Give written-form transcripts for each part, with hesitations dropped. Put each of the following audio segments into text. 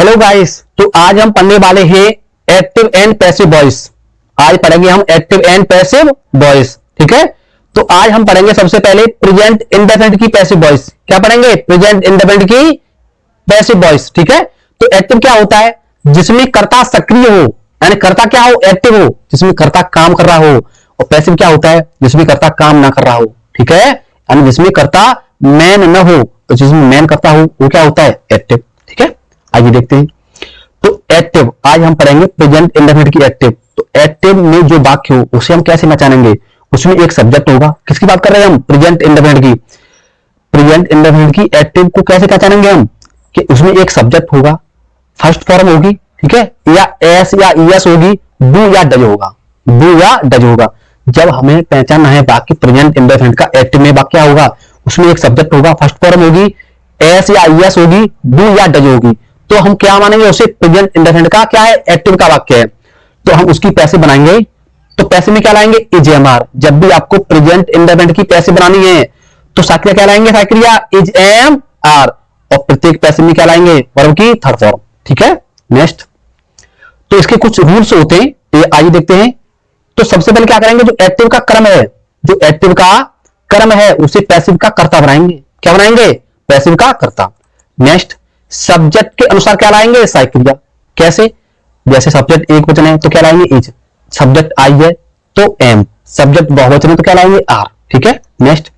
Hello guys, तो आज हम पढ़ने वाले हैं एक्टिव एंड पैसिव वॉइस। आज पढ़ेंगे हम एक्टिव एंड पैसिव वॉइस। ठीक है, तो आज हम पढ़ेंगे सबसे पहले प्रेजेंट इंडेफिनिट की पैसिव वॉइस। क्या पढ़ेंगे? प्रेजेंट इंडेफिनिट की पैसिव वॉइस। ठीक है, तो एक्टिव क्या होता है? जिसमें कर्ता सक्रिय हो, यानी कर्ता क्या हो? एक्टिव हो, जिसमें कर्ता काम कर रहा हो। और पैसिव क्या होता है? जिसमें कर्ता काम ना कर रहा हो। ठीक है, यानी जिसमें कर्ता मैन न हो, तो जिसमें मैन करता हो वो क्या होता है? एक्टिव। ठीक है, आइए देखते हैं। तो एक्टिव आज हम पढ़ेंगे प्रेजेंट इंडेफिनिट की एक्टिव। तो एक्टिव में जो वाक्य हो उसे हम कैसे पहचानेंगे? उसमें एक सब्जेक्ट होगा। किसकी बात कर रहे हैं हम? प्रेजेंट इंडेफिनिट की। प्रेजेंट इंडेफिनिट की एक्टिव को कैसे पहचानेंगे हम? कि उसमें एक सब्जेक्ट होगा, फर्स्ट फॉर्म होगी, ठीक है, या एस या ईएस होगी, डू या डज होगा। डू या डज होगा। जब हमें पहचानना है बाकी प्रेजेंट इंडेफिनिट का एक्टिव में वाक्य क्या होगा, उसमें एक सब्जेक्ट होगा, फर्स्ट फॉर्म होगी, एस या ईएस होगी, डू या डज होगी, तो हम क्या मानेंगे? उसे प्रेजेंट इंडेफिनिट का क्या है? एक्टिव का वाक्य है। तो हम उसकी पैसिव बनाएंगे। तो पैसिव में क्या लाएंगे? Is am are. जब भी आपको प्रेजेंट इंडेफिनिट की पैसिव बनानी है तो साक्रिया क्या लाएंगे? साक्रिया इज एम आर। और प्रत्येक पैसिव में क्या लाएंगे? वर्ब की थर्ड फॉर्म। ठीक है, नेक्स्ट। तो इसके कुछ रूल्स होते हैं, ये आइए देखते हैं। तो सबसे पहले क्या करेंगे? जो एक्टिव का क्रम है, जो एक्टिव का क्रम है उसे पैसिव का कर्ता बनाएंगे। क्या बनाएंगे? पैसिव का कर्ता। नेक्स्ट, सब्जेक्ट के अनुसार क्या लाएंगे? साइक्रिया। कैसे? जैसे सब्जेक्ट एक वचन है तो क्या लाएंगे? इज। सब्जेक्ट आई है तो एम। सब्जेक्ट बहुवचन है तो क्या लाएंगे? आर। ठीक है, नेक्स्ट।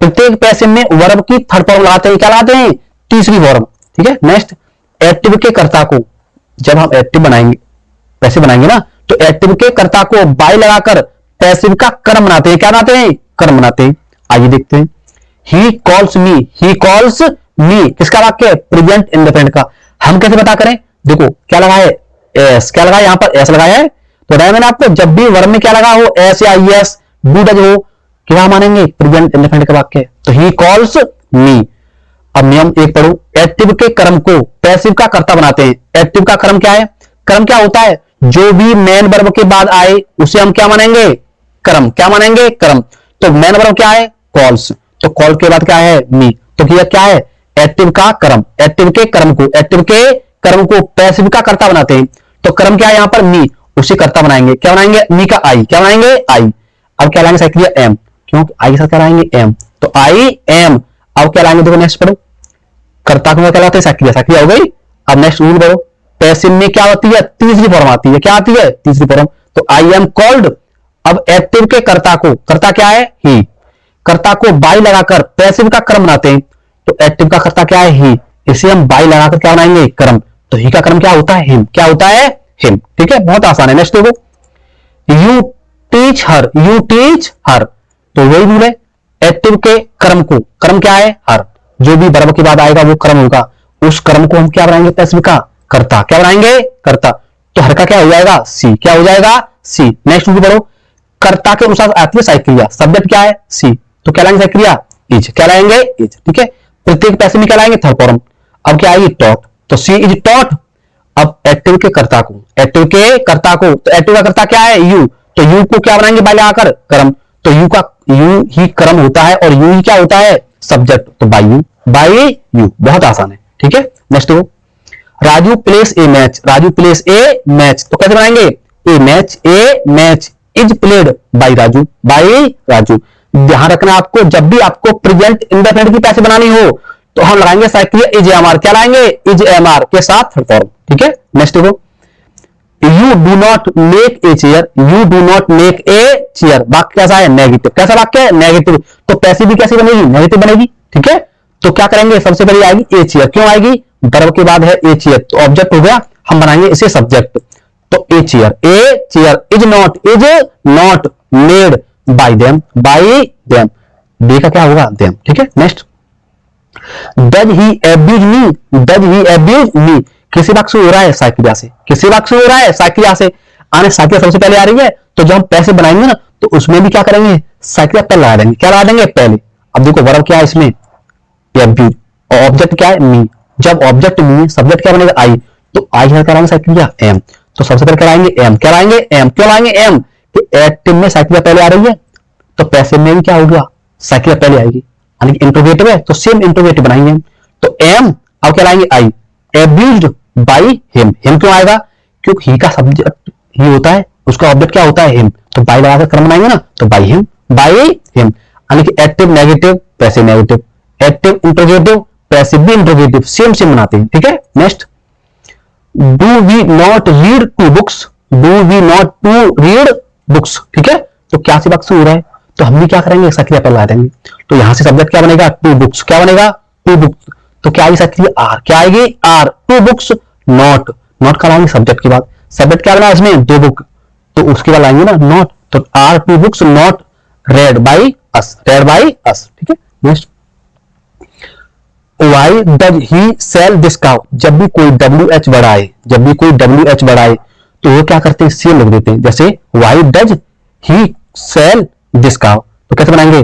प्रत्येक पैसिव में वर्ब की थर्ड फॉर्म लगाते हैं। क्या लगाते हैं? तीसरी फॉर्म। ठीक है, नेक्स्ट। एक्टिव के कर्ता को जब हम एक्टिव बनाएंगे, पैसिव बनाएंगे ना, तो एक्टिव के कर्ता को बाय लगाकर पैसिव का कर्म बनाते हैं। क्या बनाते हैं? कर्म बनाते हैं। आइए देखते हैं। He calls me. He calls me किसका वाक्य है? प्रेजेंट इंडेफिनिट का। हम कैसे पता करें? देखो क्या लगा है? एस। क्या लगा है? यहां पर एस लगाया है। तो बताया मैंने आपको, जब भी वर्ब में क्या लगा हो, एस या ईएस, डू डज हो, क्या मानेंगे? प्रेजेंट इंडेफिनिट का वाक्य है। तो ही कॉल्स मी। अब नियम एक पढ़ो। एक्टिव के कर्म को पैसिव का कर्ता बनाते हैं। एक्टिव का कर्म क्या है? कर्म क्या होता है? जो भी मेन वर्ब के बाद आए उसे हम क्या मानेंगे? कर्म। क्या मानेंगे? कर्म। तो मेन वर्ब क्या है? कॉल्स। तो कॉल के बाद क्या है? मी। तो क्या है? एक्टिव का कर्म। एक्टिव के कर्म को, एक्टिव के कर्म को पैसिव का कर्ता बनाते हैं। तो कर्म क्या है यहां पर? मी। उसे कर्ता बनाएंगे। क्या बनाएंगे? मी का आई। क्या बनाएंगे? आई। अब क्या लाएंगे? साइक्रिया एम। क्योंकि आई के साथ क्या लाएंगे? एम। तो आई एम। अब क्या लाएंगे? देखो नेक्स्ट पढ़ो। कर्ता को क्या लाते हैं? साइक्रिया। साइक्रिया हो गई। अब नेक्स्ट रूल पढ़ो। पैसिव में क्या होती है? तीसरी फॉर्म आती है। क्या आती है? तीसरी फॉर्म। तो आई एम कॉल्ड। अब एक्टिव के कर्ता को, कर्ता क्या है? ही। कर्ता को बाई लगाकर पैसिव का कर्म बनाते हैं। तो एक्टिव का कर्ता क्या है? ही। इसे हम बाई लगाकर क्या बनाएंगे? कर्म। तो ही का कर्म क्या होता है? हिम। क्या होता है? हिम। ठीक है, बहुत आसान है। नेक्स्ट देखो। You teach her. You teach हर। तो वही रूल है। एक्टिव के कर्म को, कर्म क्या है? हर। जो भी वर्ब के बाद आएगा वो कर्म होगा। उस कर्म को हम क्या बनाएंगे? पैसिव का कर्ता। क्या बनाएंगे? कर्ता। तो हर का क्या हो जाएगा? सी। क्या हो जाएगा? सी। नेक्स्ट रूल पढ़ो। कर्ता के अनुसार आती है साइक्रिया। सब्जेक्ट क्या है? सी। तो क्या लाएंगे? साइक्रिया इज। क्या लाएंगे? इज। ठीक है, प्रत्येक पैसिव में क्या लाएंगे? Third form. अब क्या आएगी? टॉट। तो सी इज टॉट। अब एक्टिव के कर्ता को, एक्टिव के कर्ता को, तो एक्टिव का कर्ता क्या है? यू। तो यू को क्या बनाएंगे? बाय लगाकर कर्म। तो यू का, यू ही कर्म होता है और यू ही क्या होता है? सब्जेक्ट। तो बाय यू। By you. बहुत आसान है। ठीक है, नेक्स्ट देखो। Raju plays a match. Raju plays a match. तो कैसे बनाएंगे? A match. A match is played by Raju. By Raju. ध्यान रखना आपको, जब भी आपको प्रेजेंट इंडेफिनिट की पैसिव बनानी हो तो हम लगाएंगे साइक्रिया इज एम आर। क्या लाएंगे? इज एम आर के साथ थर्ड फॉर्म। ठीक है, नेक्स्ट देखो। You do not make a chair. You do not make a chair. वाक्य कैसा है? नेगेटिव। कैसा वाक्य है? नेगेटिव। तो पैसिव भी कैसी बनेगी? नेगेटिव बनेगी। ठीक है, तो क्या करेंगे? सबसे पहले आएगी ए चेयर। क्यों आएगी? वर्ब के बाद है ए चेयर, तो ऑब्जेक्ट हो गया, हम बनाएंगे इसे सब्जेक्ट। तो a chair. A chair is not made by them. By them. Be का क्या होगा? देम। ठीक है, next. Does he abuse me. Does he abuse me किसी वाक्य से हो रहा है? साइक्रिया से। किसी वाक्य से हो रहा है? साइक्रिया से। आने साइक्रिया सबसे पहले आ रही है, तो जब हम पैसिव बनाएंगे ना तो उसमें भी क्या करेंगे? साइक्रिया पहले लगा देंगे। क्या लगा देंगे? पहले। अब देखो वर्ब क्या है इसमें? एब्यूज। और ऑब्जेक्ट क्या है? मी। जब ऑब्जेक्ट मी है, सब्जेक्ट क्या बनेगा? आई। तो आई है कराएंगे साइक्रिया एम। तो सबसे पहले कराएंगे एम। क्या लाएंगे? एम। क्यों लाएंगे एम? कि एक्टिव में साइक्रिया पहले आ रही है, तो पैसिव में भी क्या होगा? साइक्रिया पहले आएगी। यानी कि इंट्रोगेटिव है तो सेम इंट्रोगेटिव बनाएंगे हम। तो एम। अब क्या लाएंगे? आई। एब्यूज्ड बाई हिम। हिम क्यों आएगा? क्योंकि ही का सब्जेक्ट ही होता है, उसका ऑब्जेक्ट क्या होता है? हिम। तो बाई लगाकर क्रम बनाएंगे ना, तो बाई हिम, बाई हिम। यानी कि active negative, passive negative, active interrogative, passive भी इंट्रोगेटिव, सेम सेम बनाते हैं। ठीक है, next, do we not read two books, do we not two read books. ठीक है, तो क्या सी वाक्य हो रहा है, तो हम भी क्या करेंगे, सक्रिय पहले ला देंगे। तो यहां से सब्जेक्ट क्या बनेगा? Two books. क्या बनेगा? Two books. तो क्या आएगी सक्रिय? आर। क्या आएगी? Are. Two books not, not का लाएंगे सब्जेक्ट के बाद। सब्जेक्ट क्या बना इसमें? दो बुक, तो उसके बाद लाएंगे ना नॉट। तो are two books not read by us, read by us. ठीक है, next, why does he sell this cow. जब भी कोई WH बढ़ाए, जब भी कोई WH बढ़ाए तो वो क्या करते हैं? सेल लिख देते हैं। जैसे why does he sell this cow, तो कैसे बनाएंगे?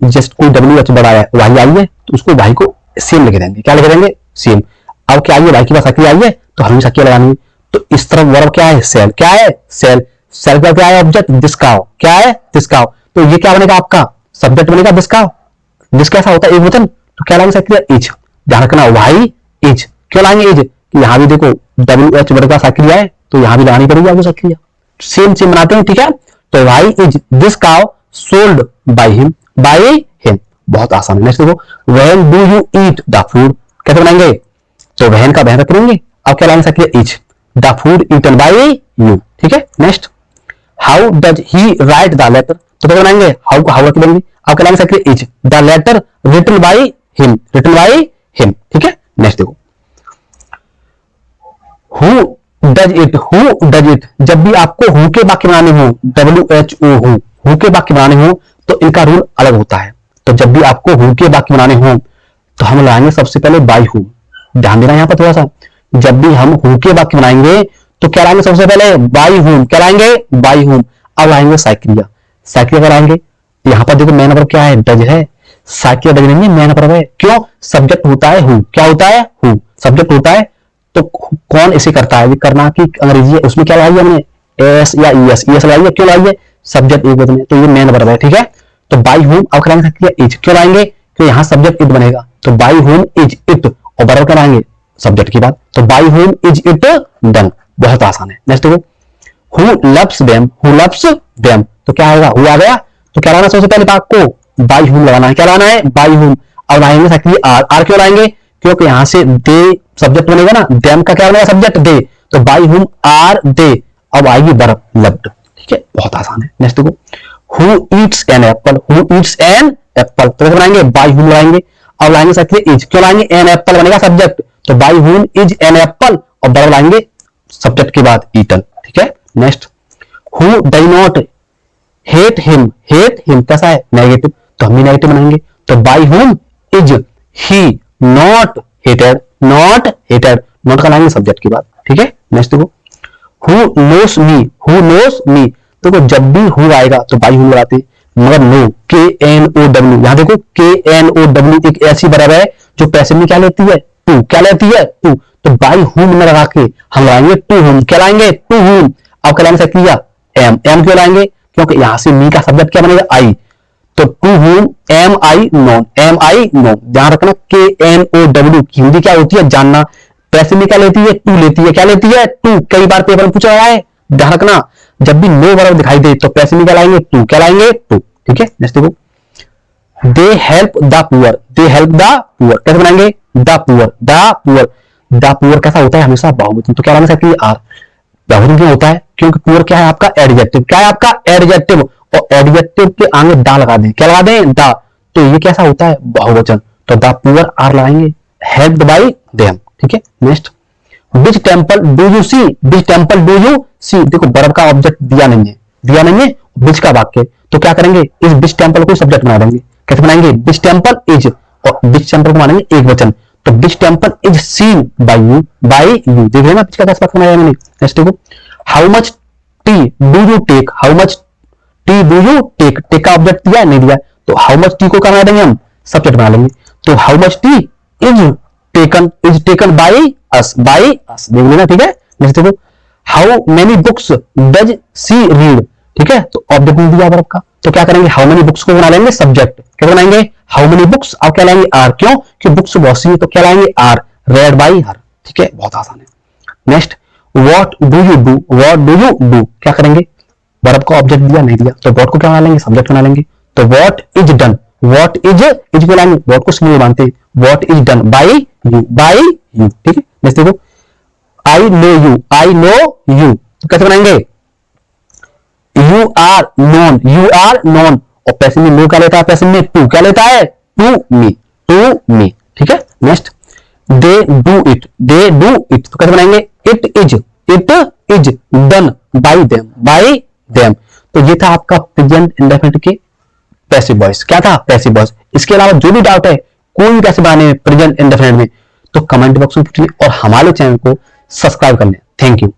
जस्ट कोई WH बढ़ाया है, वाई आई है, तो उसको वाई को सेम लिख देंगे। क्या लिख देंगे? सेम। अब क्या आई है? वाई की पास सक्रिय आई है, तो हमें सक्रिय लगानी है। तो इस तरफ वर्ब क्या है? सेल। क्या है? सेल। सेल का क्या है? Object this cow. क्या है? This cow. तो ये क्या बनेगा? आपका सब्जेक्ट बनेगा दिस काउ। दिस कैसा होता है? एक वचन, तो क्या लाएंगे सक्रिय? इज। ध्यान रखना, वाई इज। क्यों लाएंगे इज? यहां भी देखो WH वर्ग का सक्रिय है, तो यहां भी लगानी पड़ेगी आपको सक्रिय। सेम सेम बनाते हैं। ठीक है, तो why is this cow sold by him, by him. बहुत आसान है। नेक्स्ट देखो, when do you eat the food. कैसे बनाएंगे? तो वहन का वहन करेंगे, अब क्या लाएंगे सक्रिय? Is. The food eaten by you. ठीक है, next, how does he write the letter. तो क्या बनाएंगे? हाउ को हाउ रख देंगे, अब क्या लाएंगे सक्रिय? Is. The letter written by him, written by him. ठीक है, नेक्स्ट देखो, who does it, who does it. जब भी आपको हु के वाक्य बनाने हो, WHO हु के वाक्य बनाने हो, तो इनका रूल अलग होता है। तो जब भी आपको हु के वाक्य बनाने हो, तो हम लाएंगे सबसे पहले बाई हु। ध्यान देना यहां पर थोड़ा सा, जब भी हम हु के वाक्य बनाएंगे तो क्या लाएंगे? सबसे पहले बाई हुम। क्या लाएंगे? बाई हुम। अब लाएंगे साइक्रिया। साइक्रिया क्या लाएंगे? यहां पर देखो मेन वर्ब क्या है? डज है। साइक्रिया डज नहीं है, मेन वर्ब है। क्यों? सब्जेक्ट होता है हु। क्या होता है? हु। सब्जेक्ट होता है, तो कौन इसे करता है? करना की अंग्रेजी है, उसमें क्या लाई है हमने? एस या ईएस। ईएस लाई है, क्यों लाई है? सब्जेक्ट एक वचन है, तो ये मेन वर्ब है। ठीक है, तो बाई हुम। अब क्या लाएंगे? इज। क्यों लाएंगे? क्यों यहां सब्जेक्ट इट बनेगा, तो बाई हुम इज इट, और वर्ब क्या लाएंगे? सब्जेक्ट की बात। तो by whom is it done. बहुत आसान है। नेक्स्ट देखो, who loves them, who loves them. तो क्या आएगा? हु आ गया, तो क्या लाना? सबसे पहले बात को बाई हुम लगाना है। क्या लाना है? बाई हुम। अब लाएंगे सक्रिय आर। आर क्यों लाएंगे? क्योंकि यहां से दे सब्जेक्ट बनेगा ना, देम का क्या बनेगा? सब्जेक्ट दे, तो बाई हुम आर दे। अब आएगी वर्ब लव्ड। ठीक है, बहुत आसान है। नेक्स्ट देखो, who eats an apple, who eats an apple. तो कैसे बनाएंगे? बाई हुम लगाएंगे। अब लाएंगे सक्रिय इज। क्यों लाएंगे? एन एप्पल बनेगा सब्जेक्ट, तो by whom is an apple, और वर्ब लाएंगे सब्जेक्ट के बाद ईटन। ठीक है, next, who does not hate him, hate him कैसा है? नेगेटिव, तो हम भी नेगेटिव बनाएंगे। तो by whom is he not hated, not hated, not का लाएंगे सब्जेक्ट की बात। ठीक है, नेक्स्ट देखो, who knows me, who knows me. देखो जब भी हु आएगा तो बाई हुम लगाते, मगर नो, KNOW। यहां देखो KNOW एक ऐसी वर्ब है जो पैसिव में क्या लेती है? टू। क्या लेती है? टू। तो बाई हुम में लगा के हम लाएंगे टू हुम। क्या लाएंगे? To whom. अब क्या लाएंगे सक्रिय? एम। एम क्यों लाएंगे? क्योंकि यहां से मी का सब्जेक्ट क्या बनेगा? आई। तो to whom am I known, am I known. ध्यान रखना, KNOW की हिंदी क्या होती है? जानना। पैसिव में क्या लेती है? टू लेती है। क्या लेती है? टू। कई बार पेपर में पूछा हुआ है, ध्यान रखना, जब भी नो वर्ब दिखाई दे तो पैसिव में क्या लाएंगे? टू। क्या लाएंगे? टू। ठीक है, नेक्स्ट देखो, they help the poor, they help the poor. कैसे बनाएंगे? The poor, the poor. The poor कैसा होता है? हमेशा बहुवचन, तो क्या लाना सकती है? आर। बहुवचन क्यों होता है? क्योंकि पुअर क्या है? आपका एडजेक्टिव। क्या है आपका? एडजेक्टिव, और एडजेक्टिव के आगे दा लगा दें। क्या लगा दें? दा। तो ये कैसा होता है? बहुवचन, तो द पुअर आर लगाएंगे, हेल्प्ड बाई देम। ठीक है, next, which temple do you see, which temple do you see. देखो वर्ब का ऑब्जेक्ट दिया नहीं है, दिया नहीं है, विच का वाक्य, तो क्या करेंगे? इस विच टेम्पल को सब्जेक्ट बना देंगे। कैसे बनाएंगे? विच टेम्पल इज, और विच टेम्पल को मानेंगे एक वचन, तो which temple is seen by you, by you. देख रहे हैं विच का कैसे वाक्य बनाया मैंने। नेक्स्ट देखो, how much tea do you take, how much tea do you take. Take का ऑब्जेक्ट दिया नहीं दिया, तो हाउ मच टी को क्या बना देंगे? हम सब्जेक्ट बना लेंगे। तो how much T is taken by us, by us. देख लेना, ठीक है। नेक्स्ट देखो, how many books does she read. ठीक है, तो ऑब्जेक्ट नहीं दिया वर्ब का, तो क्या करेंगे? हाउ मेनी बुक्स को बना लेंगे सब्जेक्ट। क्या बनाएंगे? How many books. अब क्या लाएंगे? आर। क्यों? कि बुक्स बहुत सी है, तो क्या लाएंगे? Are, read by her. ठीक है, बहुत आसान है। Next what do you do, what do you do क्या करेंगे, वर्ब का ऑब्जेक्ट दिया नहीं दिया तो व्हाट को क्या बना लेंगे, सब्जेक्ट बना लेंगे। तो what is done, what is को लाएंगे, व्हाट को स्मूथ मानते हैं, what is done by you, by you. ठीक है, नेक्स्ट देखो I know you, I know you तो कैसे बनाएंगे, you are known, you are known, और पैसिव में नो क्या लेता है, पैसिव में टू क्या लेता है, टू मी, टू मी। ठीक है, next they do it, they do it तो कैसे बनाएंगे, it is done by them, by them. तो ये था आपका प्रेजेंट इंडेफिनिट के पैसिव वॉइस, क्या था, पैसिव वॉइस। इसके अलावा जो भी डाउट है कोई भी कैसे बनाने प्रेजेंट इंडेफिनिट में तो कमेंट बॉक्स में पूछिए और हमारे चैनल को सब्सक्राइब कर लें। Thank you.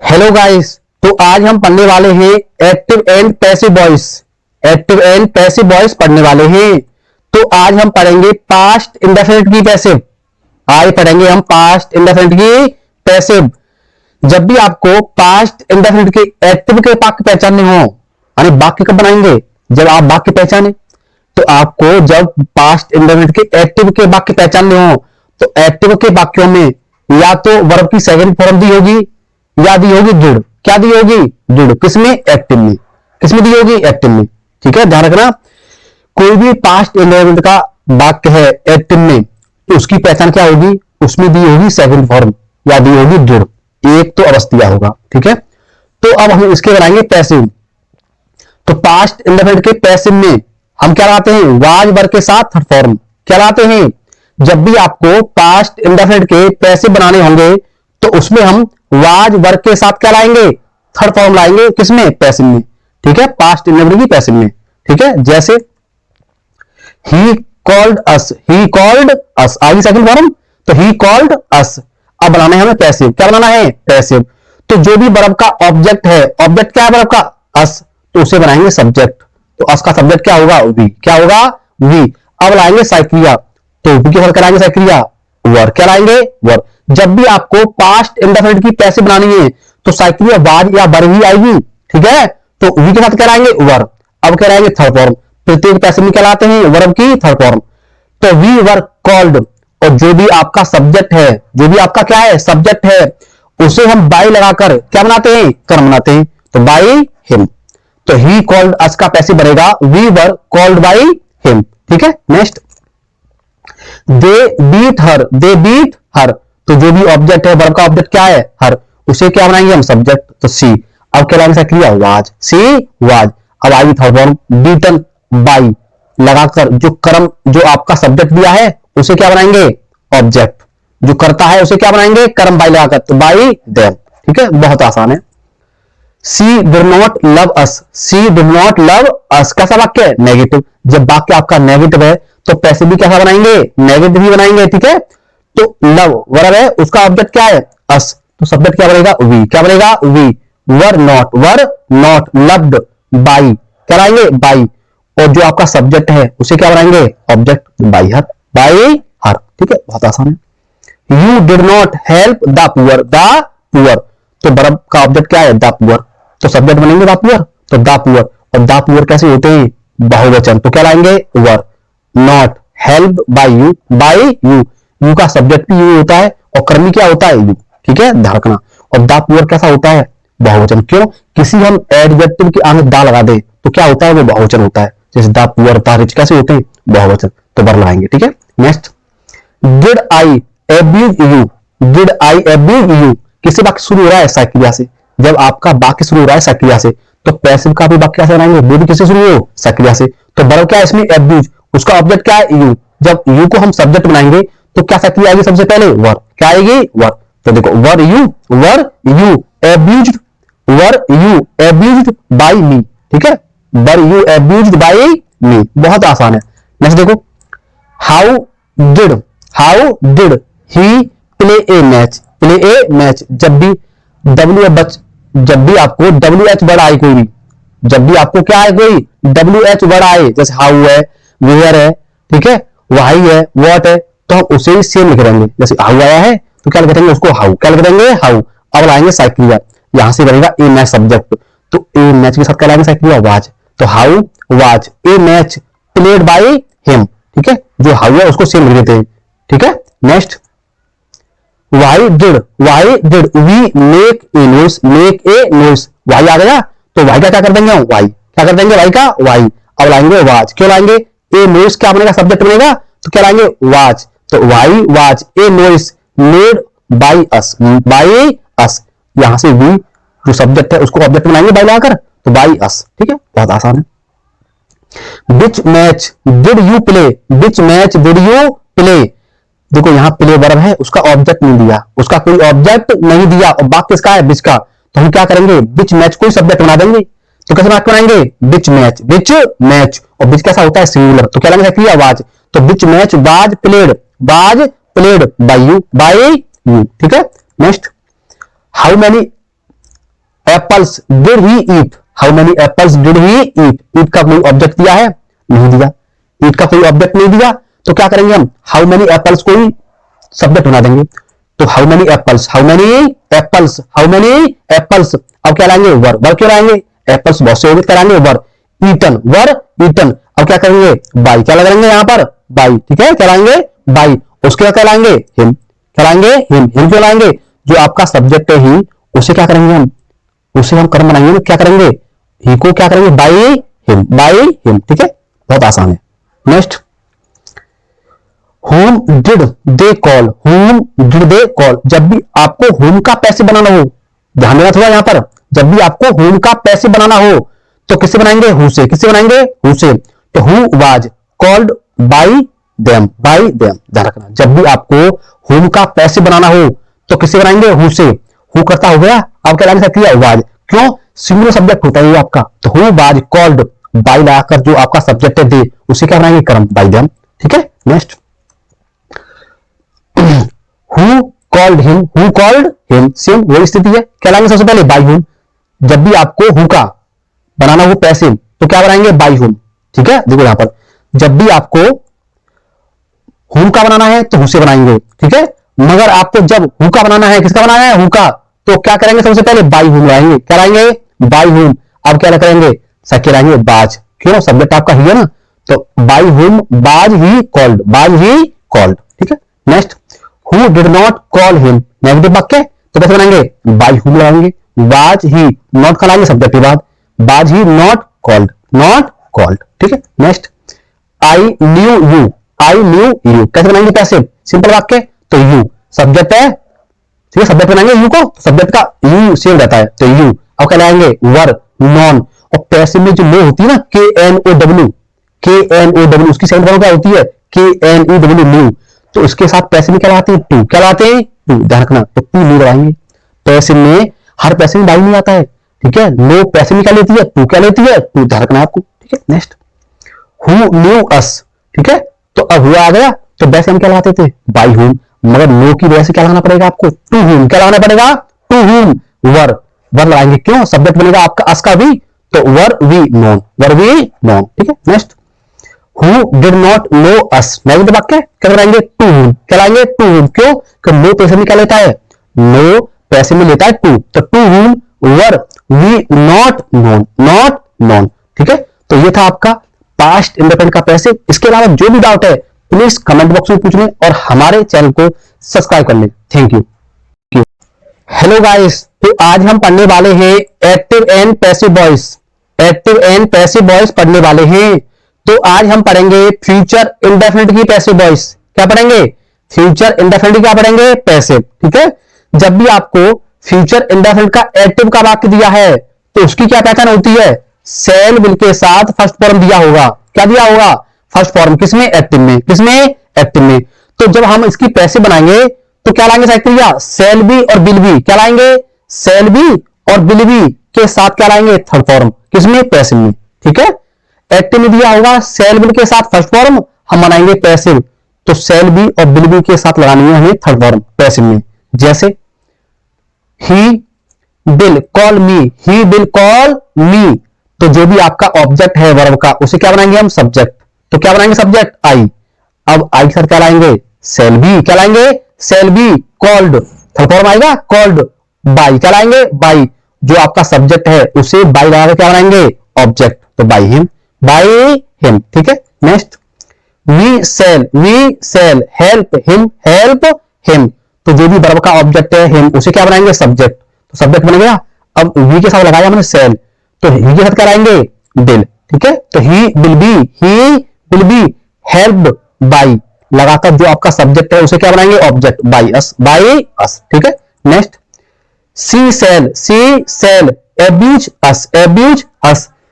हेलो गाइस, तो आज हम पढ़ने वाले हैं active and passive voice, active and passive voice पढ़ने वाले हैं। तो आज हम पढ़ेंगे पास्ट इंडेफिनिट की पैसिव, आज पढ़ेंगे हम पास्ट इंडेफिनिट की पैसिव। जब भी आपको पास्ट इंडेफिनिट के एक्टिव के वाक्य पहचानने हो, यानी वाक्य कब बनाएंगे, जब आप वाक्य पहचाने, तो आपको जब पास्ट इंडेफिनिट के एक्टिव के वाक्य पहचानने हो तो एक्टिव के वाक्यों में या तो वर्ब की सेकंड फॉर्म दी होगी या दी होगी जुड़, क्या दी होगी, जुड़, किसमें, एक्टिव में, किसमें दी होगी, एक्टिव में। ठीक है, ध्यान रखना कोई भी पास्ट इंडेफिनिट का वाक्य है एक्टिव में तो उसकी पहचान क्या होगी, उसमें दी होगी सेकंड फॉर्म या दी होगी जुड़, एक तो अवस्थिया होगा। ठीक है, तो अब हम इसके बनाएंगे पैसिव। तो पास्ट इंडेफिनिट के पैसिव में हम क्या लाते हैं, वाज वर्ब के साथ थर्ड फॉर्म, क्या लाते हैं, जब भी आपको पास्ट इंडेफिनिट के पैसिव बनाने होंगे तो उसमें हम वाज वर्ब के साथ क्या लाएंगे, थर्ड फॉर्म लाएंगे, किसमें, पैसिव में। ठीक है, पास्ट इंडेफिनिट की पैसिव में। ठीक है, जैसे ही कॉल्ड अस, ही कॉल्ड अस आगे सेकंड फॉर्म, तो ही कॉल्ड अस। अब बनाना है हमें पैसिव, क्या बनाना है, पैसिव। तो जो भी वर्ब का ऑब्जेक्ट है, ऑब्जेक्ट क्या है वर्ब का, अस, तो उसे बनाएंगे सब्जेक्ट, तो अस का सब्जेक्ट क्या होगा, वी, क्या होगा, वी। अब लाएंगे साइक्रिया, तो वी के साथ कराएंगे साइक्रिया, वर, क्या लाएंगे, वर। जब भी आपको पास्ट इंडेफिनिट की पैसिव बनानी है तो साइक्रिया वाज या वर ही आएगी। ठीक है, तो वी के साथ कराएंगे वर। अब कराएंगे थर्ड फॉर्म, प्रत्येक पैसिव में क्या लाते हैं, वर्ब की थर्ड फॉर्म। तो वी वर कॉल्ड, और जो भी आपका सब्जेक्ट है, जो भी आपका क्या है, सब्जेक्ट है, उसे हम बाय लगाकर क्या बनाते हैं, कर्म बनाते हैं, तो बाय हिम। तो ही कॉल्ड अस का पैसिव बनेगा we were called by him. ठीक है, next they beat her, they beat her, तो जो भी ऑब्जेक्ट है, वर्ब का ऑब्जेक्ट क्या है, हर, उसे क्या बनाएंगे हम, सब्जेक्ट, तो सी। अब क्या लाएंगे क्रिया, वाज, सी वाज। अब आएगी थर्ड फॉर्म बीटन बाय, लगाकर जो कर्म, जो आपका सब्जेक्ट दिया है उसे क्या बनाएंगे, ऑब्जेक्ट, जो करता है उसे क्या बनाएंगे, कर्म बाय लगाकर, तो बाय देम। ठीक है, बहुत आसान है। She do not love us, she do not love us कैसा वाक्य है, नेगेटिव। जब वाक्य आपका नेगेटिव है तो पैसिव भी कैसा बनाएंगे, नेगेटिव ही बनाएंगे। ठीक है, तो लव वर्ब है, उसका ऑब्जेक्ट क्या है, अस, तो सब्जेक्ट क्या बनेगा, वी, क्या बनेगा, we. Were not loved by, क्या लाएंगे, बाय, और जो आपका सब्जेक्ट है उसे क्या बनाएंगे, object, by her, by her. ठीक है, बहुत आसान है। You did not help the poor, the poor, तो वर्ब का ऑब्जेक्ट क्या है, द पुअर, तो सब्जेक्ट बनेंगे द पुअर, तो द पुअर। और द पुअर कैसे होते हैं, बहुवचन, तो क्या लाएंगे, were. Not help by you, by you, you का सब्जेक्ट भी यू होता है और कर्मी क्या होता है, यू। ठीक है, ध्यान रखना। और द पुअर कैसा होता है, बहुवचन। क्यों, किसी हम एडजेक्टिव के आगे दा लगा दे तो क्या होता है, वो बहुवचन होता है। जैसे द पुअर, द रिच कैसे होते हैं, बहुवचन, तो वर लगाएंगे। ठीक है, next did I abuse you, did I abuse you, किससे वाक्य शुरू हो रहा है, साइक्रिया से। जब आपका वाक्य शुरू हो रहा है साइक्रिया से तो पैसिव का भी वाक्य कैसे बनाएंगे, वो भी किससे शुरू हो, साइक्रिया से। तो वर्ब क्या है इसमें, एब्यूज, उसका ऑब्जेक्ट क्या है, यू। जब यू को हम सब्जेक्ट बनाएंगे तो क्या साइक्रिया आएगी, सबसे पहले वर, क्या आएगी, वर। तो देखो were you abused, were you abused by me. ठीक है, वर यू एब्यूज्ड बाय मी, बहुत आसान है। नेक्स्ट देखो how did he play a match, play a match. जब भी जब भी आपको WH वर्ड आए, कोई भी, जब भी आपको क्या आए, कोई WH वर्ड आए, जैसे हाउ है, वेयर है, ठीक है, वाई है, व्हाट है, तो हम उसे ही सेम लिख देंगे। जैसे हाउ आया है तो क्या लिख देंगे उसको, हाउ, क्या लिख देंगे, हाउ। अब लाएंगे साइक्रिया, यहां से बनेगा ए मैच सब्जेक्ट, तो ए मैच के साथ क्या लाएंगे, साइक्रिया वाज, तो how was a match played by him. ठीक है, जो हाउ है उसको सेम लिख देते हैं। ठीक है, next why did we make a noise, make a noise, why आ गया तो वाई का क्या कर देंगे हम, वाई क्या कर देंगे, वाई का वाई। अब लाएंगे वाज, क्यों लाएंगे, ए नोइस क्या बनेगा, सब्जेक्ट बनेगा तो क्या लाएंगे वाज, तो why was a noise made by us, by us, यहां से वी जो सब्जेक्ट है उसको ऑब्जेक्ट बनाएंगे बाई लाकर, तो बाई अस, ठीक है, बहुत आसान है। Which match did you play? Which match did you play? देखो यहां प्ले वर्ब है, उसका ऑब्जेक्ट नहीं दिया, उसका कोई ऑब्जेक्ट नहीं दिया और वाक्य किसका है, बिच का, तो हम क्या करेंगे, बिच मैच कोई सब्जेक्ट बना देंगे। तो कैसे वाक्य बनाएंगे, बिच मैच, बिच मैच, और बिच कैसा होता है, सिंगुलर, तो क्या लगेगा क्रिया वाज, तो which match was played by you, by you, ठीक है। Next, how many apples did he eat, how many apples did he eat, eat का कोई ऑब्जेक्ट दिया है, नहीं दिया, ईट का कोई ऑब्जेक्ट नहीं दिया, तो क्या करेंगे हम, हाउ मेनी एप्पल्स कोई सब्जेक्ट बना देंगे, तो how many apples, how many apples, how many apples, अब क्या लाएंगे वर, वर क्यों लाएंगे, एप्पल्स बहुत से होंगे, क्या लाएंगे वर, ईटन, वर ईटन, अब क्या करेंगे बाई, क्या लगाएंगे यहां पर बाई, ठीक है, क्या लाएंगे बाई, उसके बाद क्या लाएंगे हिम, क्या लाएंगे हिम, हिम क्यों लाएंगे, जो आपका सब्जेक्ट है ही, उसे क्या करेंगे हम, उसे हम कर्म बनाएंगे, क्या करेंगे ही को क्या करेंगे बाई हिम, ठीक है, बहुत आसान है। Next, whom did they call, whom did they call, जब भी आपको whom का पैसे बनाना हो, ध्यान देना थोड़ा यहां पर, जब भी आपको whom का पैसे बनाना हो तो किससे बनाएंगे, who से, किससे बनाएंगे who से, तो who was called by them, ध्यान रखना, जब भी आपको whom का पैसे बनाना हो तो किससे बनाएंगे who से, who करता हो गया, अब क्या लाने सकती है was, क्यों सिंगुलर सब्जेक्ट होता है आपका, तो who was called by लाकर जो आपका सब्जेक्ट है दे, उसे क्या बनाएंगे कर्म by them, ठीक है। Next, who called him, same वही स्थिति है, क्या लाएंगे सबसे पहले by whom, जब भी आपको who का बनाना हो पैसे तो क्या बनाएंगे by whom, ठीक है। देखो यहां पर जब भी आपको whom का बनाना है तो who से बनाएंगे, ठीक है, मगर आपको जब who का बनाना है, किसका बनाना है who का, तो क्या करेंगे सबसे पहले by whom लाएंगे, क्या लाएंगे by whom, अब क्या करेंगे सके लाएंगे बाज, क्यों सब्जेक्ट आपका ही है ना, तो by whom बाज ही कॉल्ड, ठीक है। Next, who did not call him, negative वाक्य, तो कैसे बनाएंगे by whom लगाएंगे, वाज ही नॉट का लाएंगे सब्जेक्ट के बाद, वाज ही नॉट कॉल्ड, ठीक है। नेक्स्ट, I knew you, कैसे बनाएंगे पैसिव, सिंपल वाक्य, तो you सब्जेक्ट है, ठीक है, सब्जेक्ट बनाएंगे यू को, सब्जेक्ट का यू सेम रहता है, तो यू, अब क्या लाएंगे वर नॉन, और पैसिव में जो नो होती है ना KNOW, उसकी सेकंड फॉर्म क्या होती है KNEW, न्यू, तो इसके साथ पैसिव में क्या लाते हैं टू, क्या लाते हैं टू, ध्यान रखना, तो टू न्यू लगाएंगे, पैसिव में हर पैसिव में बाई नहीं आता है, ठीक है, नो पैसिव में क्या लेती है टू, क्या लेती है टू, ध्यान रखना आपको, ठीक है। नेक्स्ट, who knew us, ठीक है, तो अब हुआ आ गया, तो वैसे हम क्या लाते थे by whom, मगर नो की वजह से क्या लगाना पड़ेगा आपको टू whom, क्या लगाना पड़ेगा टू whom, वर लगाएंगे, क्यों सब्जेक्ट बनेगा आपका अस का भी, तो वर वी नॉन, ठीक है। Next, who did not know us, negative वाक्य, क्या कराएंगे टू whom, क्या लाएंगे टू whom, क्यों कि नो पैसे में क्या लेता है, नो पैसे में लेता है टू, तो to whom were we not known, ठीक है। तो ये था आपका पास्ट इंडेफिनिट का पैसिव। इसके अलावा जो भी डाउट है प्लीज कमेंट बॉक्स में पूछ लें और हमारे चैनल को सब्सक्राइब कर लें। Thank you. हेलो गाइस, तो आज हम पढ़ने वाले हैं एक्टिव एंड पैसिव वॉइस पढ़ने वाले हैं। तो आज हम पढ़ेंगे फ्यूचर इंडेफिनिट की पैसिव वॉइस। क्या पढ़ेंगे, फ्यूचर इंडेफिनिट क्या पढ़ेंगे, पैसिव, ठीक है। जब भी आपको फ्यूचर इंडेफिनिट का एक्टिव का वाक्य दिया है तो उसकी क्या पहचान होती है, सेल विल के साथ फर्स्ट फॉर्म दिया होगा, क्या दिया होगा फर्स्ट फॉर्म, किसमें एक्टिव में, तो जब हम इसकी पैसिव बनाएंगे तो क्या लाएंगे साइक्रिया, सेल बी और विल बी, क्या लाएंगे सेल बी और विल बी के साथ क्या लाएंगे थर्ड फॉर्म, किसमें पैसिव में, ठीक है। एक्टिव में दिया होगा सेल विल के साथ फर्स्ट फॉर्म, हम बनाएंगे पैसिव, तो सेल बी और विल बी के साथ लगानी है हमें थर्ड फॉर्म पैसिव में। जैसे ही विल कॉल मी, तो जो भी आपका ऑब्जेक्ट है वर्ब का उसे क्या बनाएंगे हम सब्जेक्ट, तो क्या बनाएंगे सब्जेक्ट आई, अब आई के साथ क्या लाएंगे सेल बी, क्या लाएंगे shall be called, third form आएगा कॉल्ड बाई, क्या लाएंगे बाई, जो आपका सब्जेक्ट है उसे बाई लगाकर क्या बनाएंगे ऑब्जेक्ट, तो बाई हिम, ठीक है। Next, we shall help him, तो जो भी वर्ब का ऑब्जेक्ट है हिम, उसे क्या बनाएंगे सब्जेक्ट, तो सब्जेक्ट बन गया। अब वी के साथ लगाया हमने सेल, तो ही के साथ क्या लाएंगे विल, ठीक है। तो he will be helped by, लगाकर जो आपका सब्जेक्ट है उसे क्या बनाएंगे ऑब्जेक्ट, बाई अस, ठीक है। नेक्स्ट, सी सेल एब्यूज अस,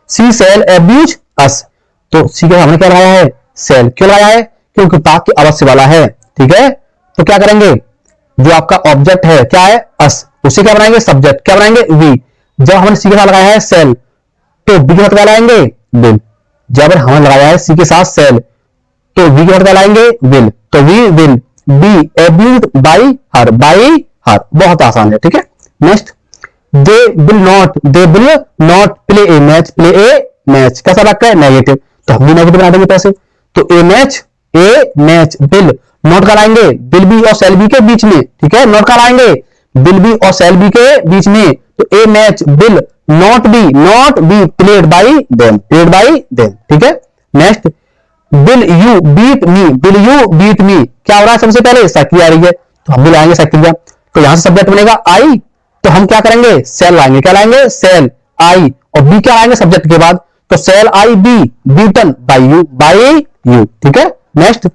सी सेल एब्यूज अस, तो सी के हमने क्या लगाया है सेल, क्यों लगाया है, क्योंकि पाक के अवश्य वाला है, ठीक है। तो क्या करेंगे, जो आपका ऑब्जेक्ट है क्या है अस, उसे क्या बनाएंगे सब्जेक्ट, क्या बनाएंगे वी। जब हमने सी के साथ लगाया है सेल, तो बी के साथ क्या लाएंगे विल। जब हमने लगाया है सी के साथ सेल, तो वी के साथ क्या लाएंगे विल, तो we will be abused by her, बहुत आसान है, ठीक है। Next, they will not play a match, कैसा लगता है नेगेटिव, तो हम भी नेगेटिव बना देंगे पैसे। तो ए मैच विल नॉट का लाएंगे विल बी और सेल बी के बीच में, ठीक है। नॉट का लाएंगे विल बी और सेल बी के बीच में, तो a match will not be played by them, ठीक है। Next, will you beat me, क्या हो रहा है सबसे पहले सक्रिय आ रही है, तो हम भी लाएंगे सक्रिय, तो यहां से सब्जेक्ट बनेगा आई, तो हम क्या करेंगे सेल लाएंगे, क्या लाएंगे सेल आई, और बी क्या लाएंगे सब्जेक्ट के बाद, तो shall I be beaten by you, ठीक है। Next,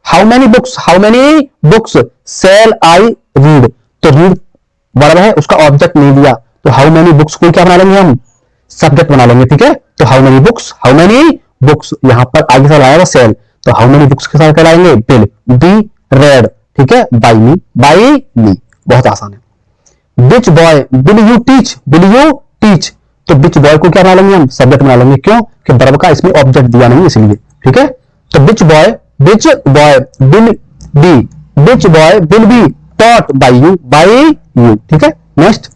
how many books shall I read, तो रीड वर्ब है उसका ऑब्जेक्ट नहीं दिया, तो हाउ मेनी बुक्स को क्या बना लेंगे हम सब्जेक्ट बना लेंगे, ठीक है। तो हाउ मेनी बुक्स यहां पर आगे से लाएगा सेल, तो हाउ मेनी बुक्स के साथ क्या लाएंगे विल बी रेड, ठीक है, बाई मी, बहुत आसान है। विच बॉय विल यू टीच, तो विच बॉय को क्या बना लेंगे हम सब्जेक्ट बना लेंगे, क्यों कि वर्ब का इसमें ऑब्जेक्ट दिया नहीं इसलिए, ठीक है। तो which boy will be taught by you, ठीक है। Next,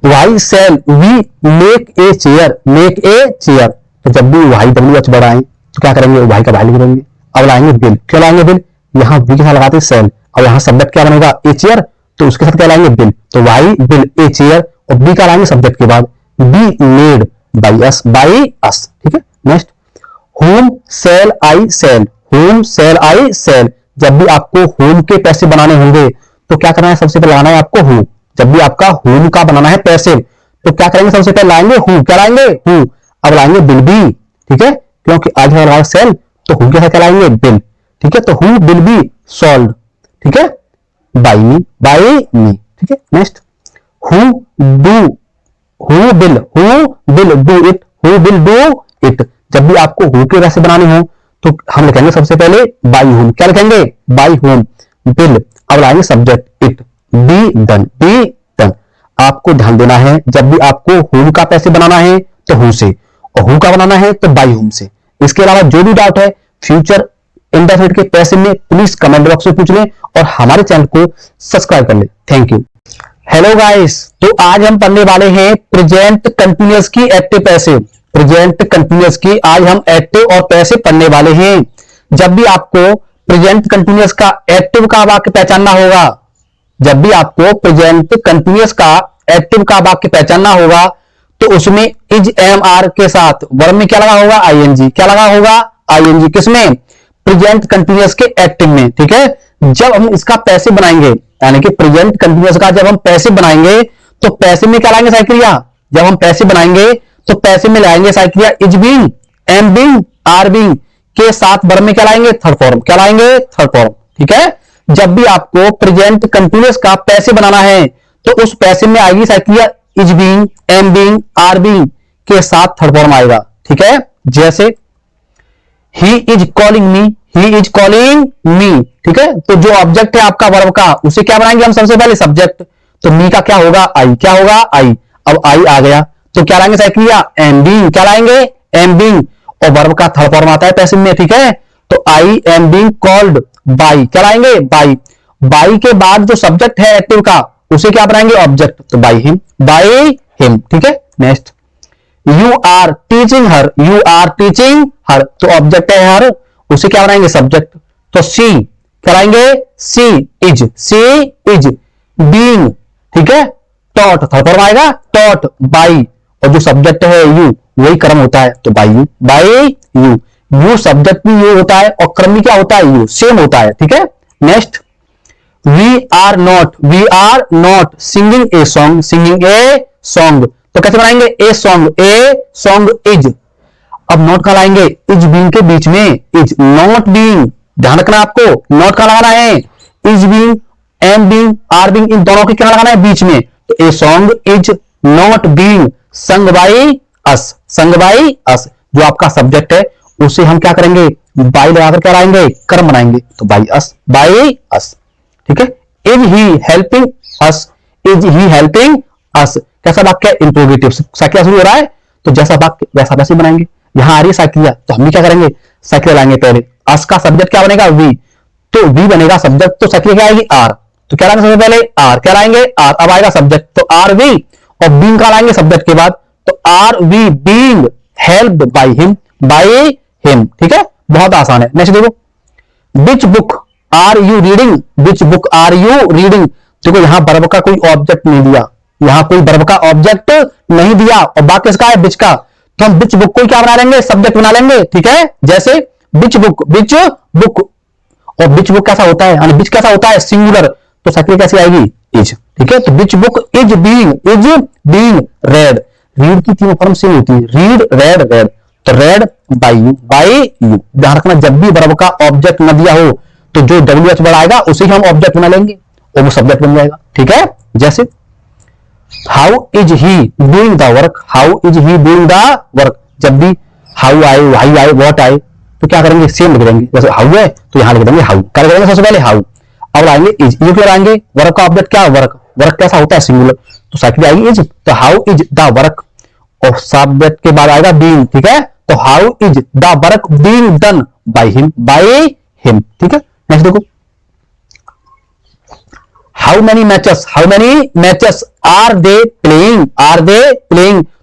why shall we make a chair, तो जब भी वाई डब्ल्यू एच बढ़ाएं तो क्या करेंगे वाई का वाई लिख देंगे। अब लाएंगे बिल, क्यों लाएंगे बिल, यहां वी के साथ लगाते सेल, और यहां सब्जेक्ट क्या बनेगा ए चेयर, तो उसके साथ क्या लाएंगे बिल, तो वाई बिल ए चेयर, और बी का लाएंगे सब्जेक्ट के बाद बी मेड बाई अस, ठीक है। नेक्स्ट, होम सेल आई सेल, जब भी आपको होम के पैसे बनाने होंगे तो क्या करना है सबसे पहले लाना है आपको हु, जब भी आपका होम का बनाना है पैसे तो क्या करेंगे सबसे पहले लाएंगे हु, क्या लाएंगे हु, अब लाएंगे बिल बी, ठीक है, क्योंकि आज है सेल तो हु के साथ क्या लाएंगे बिल, ठीक है। तो हु बिल बी सॉल्व, ठीक है, बाई मी, ठीक है। Next, who will do it, जब भी आपको हु के पैसे बनाने हो तो हम लिखेंगे सबसे पहले बाई होम, क्या लिखेंगे बाई होम बिल, अब लाएंगे सब्जेक्ट इट बी डन, आपको ध्यान देना है जब भी आपको होम का पैसे बनाना है तो हु से, और हु का बनाना है तो बाई होम से। इसके अलावा जो भी डाउट है फ्यूचर इंडेफिनिट के पैसे में प्लीज कमेंट बॉक्स में पूछ लें और हमारे चैनल को सब्सक्राइब कर लें। Thank you. हेलो गाइस, तो आज हम पढ़ने वाले हैं प्रेजेंट कंटिन्यूअस की एक्टिव पैसिव, प्रेजेंट कंटिन्यूअस की आज हम एक्टिव और पैसिव पढ़ने वाले हैं। जब भी आपको प्रेजेंट कंटिन्यूअस का एक्टिव का वाक्य पहचानना होगा, जब भी आपको प्रेजेंट कंटिन्यूअस का एक्टिव का वाक्य पहचानना होगा तो उसमें इज एम आर के साथ वर्ब में क्या लगा होगा आईएनजी, क्या लगा होगा आईएनजी, किसमें प्रेजेंट कंटिन्यूअस के एक्टिव में, ठीक है। जब हम इसका पैसे बनाएंगे यानी कि प्रेजेंट कंटिन्यूअस का जब हम पैसे बनाएंगे तो पैसे में क्या लाएंगे साइक्रिया, जब हम पैसे बनाएंगे तो पैसे में लाएंगे साइक्रिया is being, am being, are being के साथ वर्ब में क्या लाएंगे थर्ड फॉर्म, क्या लाएंगे थर्ड फॉर्म, ठीक है। जब भी आपको प्रेजेंट कंटिन्यूअस का पैसे बनाना है तो उस पैसे में आएगी साइक्रिया is being, am being, are being के साथ थर्ड फॉर्म आएगा, ठीक है। जैसे ही इज कॉलिंग मी, ठीक है। तो जो ऑब्जेक्ट है आपका वर्ब का उसे क्या बनाएंगे हम सबसे पहले सब्जेक्ट, तो मी का क्या होगा आई, क्या होगा आई, अब आई आ गया तो क्या लाएंगे साइक्रिया एम बीइंग, क्या लाएंगे एम बीइंग, और वर्ब का थर्ड फॉर्म आता है पैसिव में, ठीक है। तो I am being called by, क्या लाएंगे बाई के बाद जो सब्जेक्ट है एक्टिव का उसे क्या बनाएंगे ऑब्जेक्ट, तो बाई हिम, ठीक है। नेक्स्ट, यू आर टीचिंग हर, तो ऑब्जेक्ट है हर, उसे क्या बनाएंगे सब्जेक्ट, तो सी कराएंगे सी इज बीइंग, ठीक है। टॉट थर्ड फॉर्म आएगा टॉट बाई, और जो सब्जेक्ट है यू वही कर्म होता है तो बाई यू सब्जेक्ट भी यू होता है और कर्म भी क्या होता है यू, सेम होता है, ठीक है। Next, we are not singing a song. तो कैसे बनाएंगे? A song is. अब नॉट कहां लाएंगे? इज बीइंग के बीच में, इज नॉट बीइंग, ध्यान रखना आपको, नॉट कहां लगाना है? Is being, am being, are being, इन दोनों के क्या लगाना है? बीच में। तो a song is not being sung by us, sung by अस। जो आपका सब्जेक्ट है उसे हम क्या करेंगे? बाई लगाकर क्या लाएंगे? कर्म बनाएंगे। तो बाई अस, ठीक है। Is he helping us, is he helping us. कैसा वाक्य? इंट्रोगेटिव, साइकिल शुरू हो रहा है तो जैसा वाक्य वैसा वैसे बनाएंगे। यहां आ रही है साइकिल, तो हम भी क्या करेंगे? साइकिल लाएंगे। पहले अस का सब्जेक्ट क्या बनेगा? वी, तो वी बनेगा सब्जेक्ट, तो साइकिल क्या आएगी? आर। तो क्या लाएंगे सबसे पहले? आर। क्या लाएंगे? आर। अब आएगा सब्जेक्ट, तो आर वी, और बीइंग का लाएंगे सब्जेक्ट के बाद, तो are we being helped by him, ठीक है। बहुत आसान है। नेक्स्ट देखो, which book are you reading, which book are you reading. देखो यहां वर्ब का कोई ऑब्जेक्ट नहीं दिया, यहां कोई वर्ब का ऑब्जेक्ट नहीं दिया, और वाक्य किसका है? विच का। तो हम विच बुक को क्या बना लेंगे? सब्जेक्ट बना लेंगे, ठीक है। जैसे विच बुक, और विच बुक कैसा होता है? यानी विच कैसा होता है? सिंगुलर, तो साइकिल कैसी आएगी? इज, ठीक है। तो which book is being red. Read की तीनों फॉर्म सेम होती है, रीड, रेड। तो रेड बाई यू। ध्यान रखना, जब भी वर्ब का ऑब्जेक्ट न दिया हो तो जो WH वर्ड आएगा उसे हम ऑब्जेक्ट बना लेंगे और वो सब्जेक्ट बन जाएगा, ठीक है। जैसे how is he doing the work, how is he doing the work. जब भी हाउ आए, वाई आए, व्हाट आए, तो क्या करेंगे? सेम लिख देंगे। जैसे हाउ है तो यहां लिख देंगे हाउ। क्या करेंगे? सबसे पहले हाउ। अब लाएंगे इज, ये क्यों लाएंगे? वर्क का ऑब्जेक्ट क्या? वर्क कैसा होता है? सिंगुलर, तो साइकिल आएगी इज। तो हाउ इज द वर्क, और सब्जेक्ट के बाद आएगा बीइंग, ठीक है। तो how is the work being done by him, ठीक है। नेक्स्ट देखो, how many matches are they playing.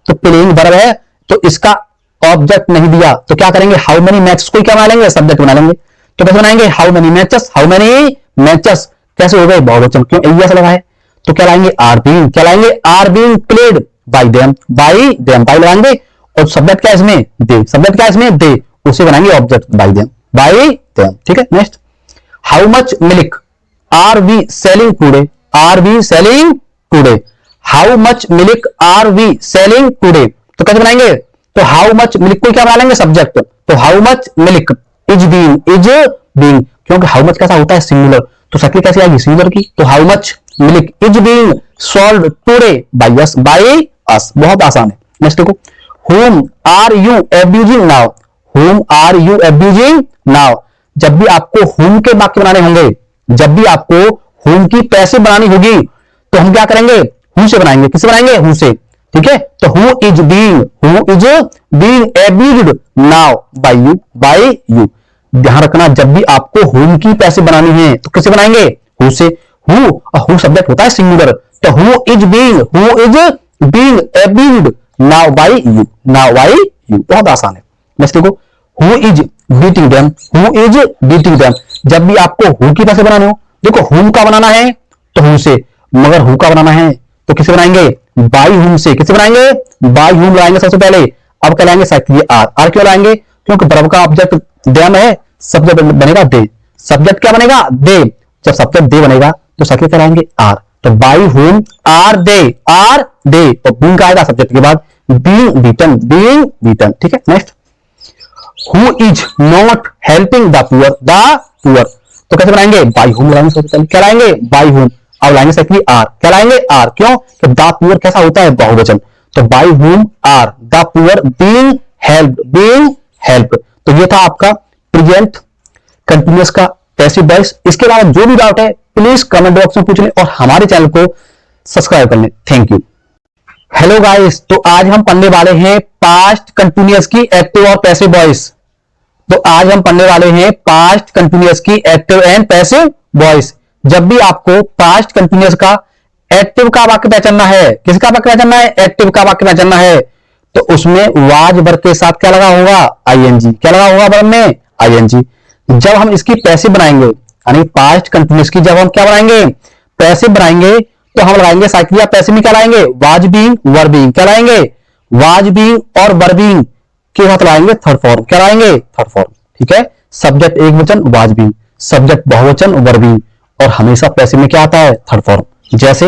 तो प्लेइंग वर्ब है तो इसका ऑब्जेक्ट नहीं दिया, तो क्या करेंगे? हाउ मेनी मैचेस को क्या बना लेंगे? सब्जेक्ट बना लेंगे। तो कैसे बनाएंगे? हाउ मेनी मैचेस कैसे हो गए? बहुवचन, क्यों? एस लगा है। तो क्या लाएंगे? Are being played by them, by लगाएंगे, और सब्जेक्ट क्या इसमें? दे, उसे बनाएंगे ऑब्जेक्ट बाय देम, ठीक है। Next, how much milk are we selling today, how much milk are we selling today. तो कैसे बनाएंगे? तो हाउ मच मिल्क को क्या बना लेंगे? सब्जेक्ट। तो how much milk is being, क्योंकि हाउ मच कैसा होता है? सिंगुलर, तो शक्ल कैसी आएगी? सिंगुलर की। तो how much milk is being sold today by us. बहुत आसान है। नेक्स्ट देखो, whom are you abusing now, जब भी आपको whom के वाक्य बनाने होंगे, जब भी आपको whom की पैसिव बनानी होगी, तो हम क्या करेंगे? who से बनाएंगे। किससे बनाएंगे? who से, ठीक है। तो who is being abused now by you। ध्यान रखना, जब भी आपको whom की पैसिव बनानी है तो किससे बनाएंगे? who से। who सब्जेक्ट होता है सिंगुलर, तो who is being abused now by you, बहुत आसान है। नेक्स्ट देखो, who is beating them, जब भी आपको who की पैसे बनाने हो, देखो whom का बनाना है तो who से, मगर who का बनाना है तो किसे बनाएंगे? by whom से। किसे बनाएंगे? by whom लाएंगे सबसे पहले। अब क्या लाएंगे? साइकिल आर क्यों लाएंगे? क्योंकि वर्ब का ऑब्जेक्ट them है, सब्जेक्ट बनेगा दे। सब्जेक्ट क्या बनेगा? दे। जब सब्जेक्ट दे बनेगा तो साइकिल क्या लाएंगे? आर। तो by whom are they, और being का आएगा सब्जेक्ट के बाद, being beaten, ठीक है। Next, who is not helping the poor, तो कैसे बनाएंगे? by whom लाएंगे सबसे पहले। क्या लाएंगे? by whom। अब लाएंगे सेकंडली आर। क्या लाएंगे? आर, क्यों? तो द पुअर कैसा होता है? बहुवचन, तो by whom are the poor being helped। तो ये था आपका प्रेजेंट कंटिन्यूअस का पैसिव वॉइस। इसके अलावा जो भी डाउट है प्लीज कमेंट बॉक्स में पूछ लें और हमारे चैनल को सब्सक्राइब कर लें। Thank you. हेलो गाइस, तो आज हम पढ़ने वाले हैं पास्ट कंटिन्यूअस की एक्टिव और पैसिव वॉइस। तो आज हम पढ़ने वाले हैं पास्ट कंटिन्यूअस की एक्टिव एंड पैसिव वॉइस। जब भी आपको पास्ट कंटिन्यूअस का एक्टिव का वाक्य पहचानना है, किसका वाक्य पहचानना है? एक्टिव का वाक्य पहचानना है, तो उसमें वाज वर्ब के साथ क्या लगा होगा? आईएनजी। क्या लगा होगा वर्ब में? आईएनजी। जब हम इसकी पैसिव बनाएंगे, यानी पास्ट कंटिन्यूअस की जब हम क्या बनाएंगे? पैसिव बनाएंगे, तो हम लगाएंगे साइकिल पैसिव में क्या लाएंगे? Was being, were being. क्या लाएंगे? वाज बीइंग और वर बीइंग के साथ लाएंगे थर्ड फॉर्म। क्या लाएंगे? थर्ड फॉर्म, ठीक है। सब्जेक्ट एक वचन वाज बीइंग, सब्जेक्ट बहुवचन वर बीइंग, और हमेशा पैसिव में क्या आता है, थर्ड फॉर्म। जैसे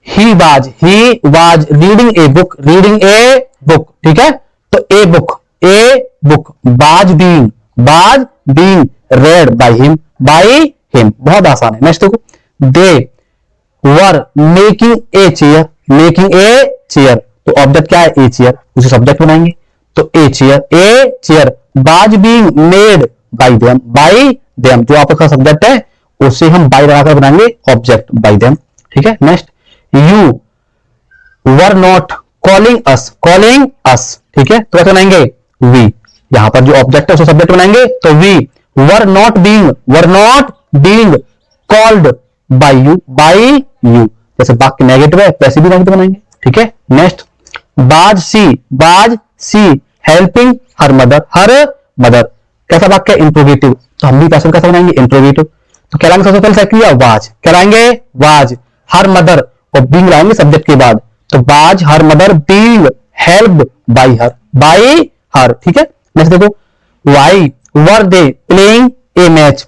he was reading a book, ठीक है। तो ए बुक बाज बीइंग रेड बाय हिम, बहुत आसान है। नेक्स्ट देखो, दे वर मेकिंग ए चेयर, तो ऑब्जेक्ट क्या है, ए चेयर, उसे सब्जेक्ट बनाएंगे। तो ए चेयर बाज बीइंग मेड बाय देम, जो आपका सब्जेक्ट है उसे हम बाय लगाकर बनाएंगे ऑब्जेक्ट बाय देम, ठीक है। Next, you were not calling us, ठीक है। तो कैसे बनाएंगे, वी, यहां पर जो ऑब्जेक्ट है उसे सब्जेक्ट बनाएंगे। तो we were not being called by you, जैसे वाक्य नेगेटिव है, पैसिव भी नेगेटिव बनाएंगे, ठीक है। नेक्स्ट, बाज सी हेल्पिंग हर मदर, कैसा वाक्य, इंट्रोगेटिव, तो हम भी पैसिव कैसे बनाएंगे, इंट्रोगेटिव। तो क्या लाएंगे, सबसे पहले क्रिया वाज, क्या लाएंगे, वाज, हर मदर और बीइंग लाएंगे सब्जेक्ट के बाद। तो बाज her mother being helped by her, ठीक है। नेक्स्ट देखो, why were they playing a match,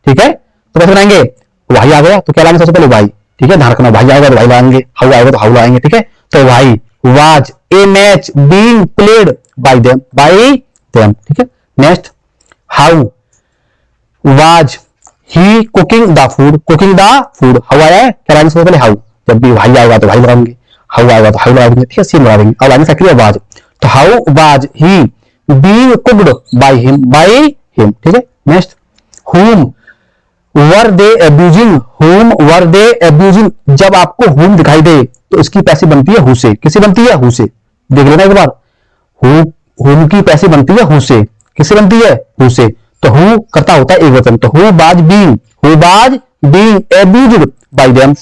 ठीक है। तो कैसे बनाएंगे, वाई आ गया तो क्या लाएंगे, सबसे पहले वाई, ठीक है, ध्यान रखना, वाई आएगा तो वाई लाएंगे, हाउ आएगा तो हाउ लाएंगे, ठीक है। तो why was a match being played by them, ठीक है। Next, how was he cooking the food, how आया है, क्या लाएंगे सबसे पहले हाउ, जब भी वाई आएगा तो वाई लगाएंगे, हाउ आएगा तो हाउ लगाएंगे, ठीक है, सेम लगा देंगे। अब लाएंगे सक्रिय वाज, तो how was he being cooked bye him, ठीक है। नेक्स्ट, whom वर दे एब्यूजिंग, जब आपको whom दिखाई दे तो इसकी पैसिव बनती है हु से, किससे बनती है, हु से, देख लेना एक बार, whom की पैसिव बनती है हु से, किससे बनती है, हु से। तो हु करता होता है एक वचन, तो हु बाज बीइंग एब्यूज्ड बाय देम,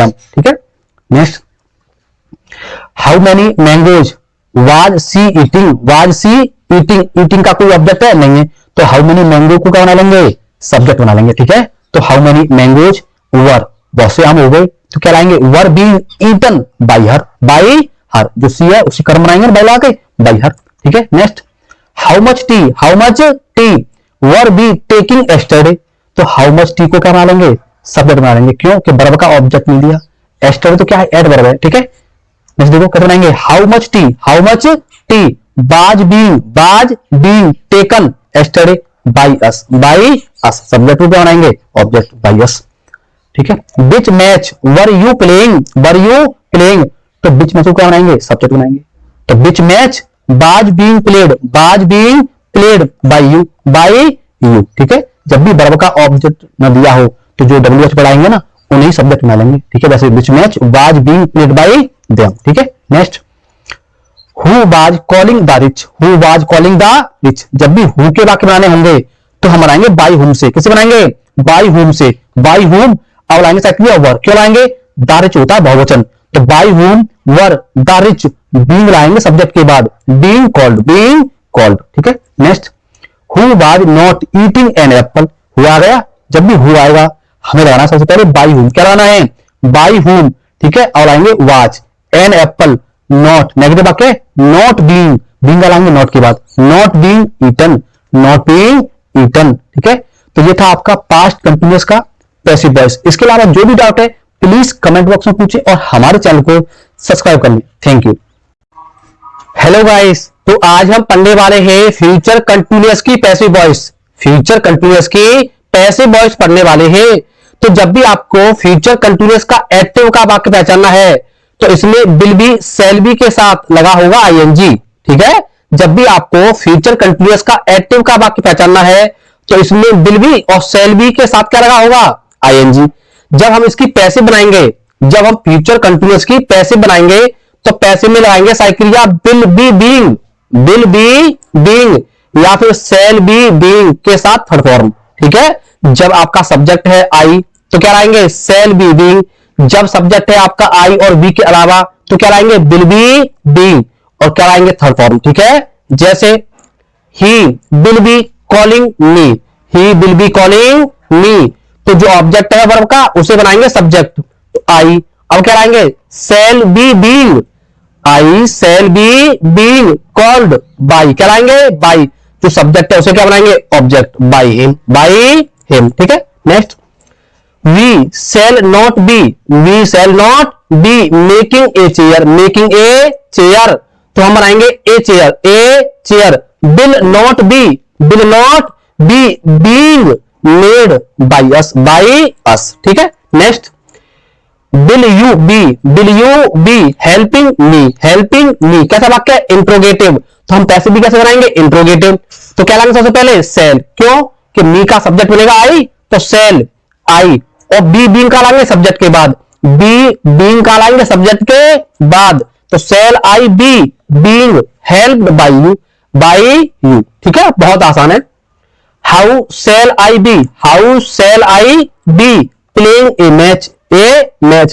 ठीक है। Next, how many mangoes was she eating, का कोई ऑब्जेक्ट है नहीं है, तो हाउ मेनी मैंगो को क्या बना लेंगे, सब्जेक्ट बना लेंगे, ठीक है। तो हाउ मेनी मैंगोज वर, बहुत से आम हो गए, तो क्या लाएंगे, were being eaten by her, जो सी है उसी कर्म बनाएंगे बाय लगा के, बाय हर, ठीक है। Next, how much T were be taking yesterday, तो हाउ मच टी को क्या बना लेंगे, सब्जेक्ट बना लेंगे, क्यों कि वर्ब का ऑब्जेक्ट नहीं दिया, एस्टरडे तो क्या है, एडवर्ब है, ठीक है। नेक्स्ट देखो कैसे बनाएंगे, हाउ मच टी बाज being taken yesterday by us, subject को क्या बनाएंगे, ऑब्जेक्ट बाय अस, ठीक है। विच मैच वर यू प्लेइंग, तो विच मैच को क्या बनाएंगे, सब्जेक्ट बनाएंगे। तो विच मैच बाज बीइंग प्लेड बाय यू, ठीक है। जब भी वर्ब का ऑब्जेक्ट न दिया हो तो जो WH पढ़ाएंगे ना उन्हें सब्जेक्ट बना लेंगे, ठीक है। वैसे which match was being played by them, ठीक है। Next, who was calling the rich, जब भी हु के वाक्य बनाने होंगे तो हम बनाएंगे बाय हुम से, किसे बनाएंगे, बाय हुम। अब लाएंगे सक्रिय वर, क्यों लाएंगे, द रिच होता है बहुवचन, तो by whom were the rich being लाएंगे सब्जेक्ट के बाद, बीइंग कॉल्ड, ठीक है। Next, who was not eating an apple, who आ गया, जब भी हु आएगा हमें लगाना सबसे पहले बाय हुम, क्या लाना है, बाय हुम, ठीक है। और लाएंगे was an apple not, negative वाक्य, नॉट बीइंग लाएंगे नॉट के बाद, नॉट बीइंग ईटन, ठीक है। तो ये था आपका पास्ट कंटिन्यूअस का पैसिव वॉइस। इसके अलावा जो भी डाउट है प्लीज कमेंट बॉक्स में पूछें और हमारे चैनल को सब्सक्राइब कर लें। Thank you. हेलो गाइस, तो आज हम पढ़ने वाले हैं फ्यूचर कंटिन्यूअस की पैसिव वॉइस पढ़ने वाले हैं। तो जब भी आपको फ्यूचर कंटिन्यूअस का एक्टिव का वाक्य पहचानना है तो इसमें विल बी शैल बी के साथ लगा होगा आईएनजी, ठीक है। जब भी आपको फ्यूचर कंटिन्यूअस का एक्टिव का वाक्य पहचानना है तो इसमें विल बी और शैल बी के साथ क्या लगा होगा, आईएनजी। जब हम इसकी पैसिव बनाएंगे, जब हम फ्यूचर कंटिन्यूअस की पैसिव बनाएंगे तो पैसिव में लगाएंगे साइक्रिया विल बी बीइंग या फिर शैल बी बीइंग के साथ थर्ड फॉर्म, ठीक है। जब आपका सब्जेक्ट है आई तो क्या लाएंगे, शैल बी बीइंग। जब सब्जेक्ट है आपका आई और बी के अलावा तो क्या लाएंगे, विल बी बीइंग और क्या लाएंगे, थर्ड फॉर्म, ठीक है। जैसे he will be calling me, तो जो ऑब्जेक्ट है वर्ब का उसे बनाएंगे सब्जेक्ट, तो आई। अब क्या लाएंगे, shall be being called bye, क्या लाएंगे, बाय। जो सब्जेक्ट है उसे क्या बनाएंगे, ऑब्जेक्ट, बाय हिम, ठीक है। Next, we shall not be making a chair, making a chair, तो हम बनाएंगे a chair. Will not be being made by us, ठीक है। Next, will you be helping me, कैसा वाक्य है, इंट्रोगेटिव, तो हम पैसिव भी कैसे बनाएंगे, इंट्रोगेटिव। तो क्या लाएंगे सबसे पहले, सेल, क्यों कि मी का सब्जेक्ट मिलेगा आई, तो सेल आई, और बी बीइंग का लाएंगे सब्जेक्ट के बाद, बी बीइंग का लाएंगे सब्जेक्ट के बाद, तो shall I be being helped by you, ठीक है, बहुत आसान है। How shall I be playing a match,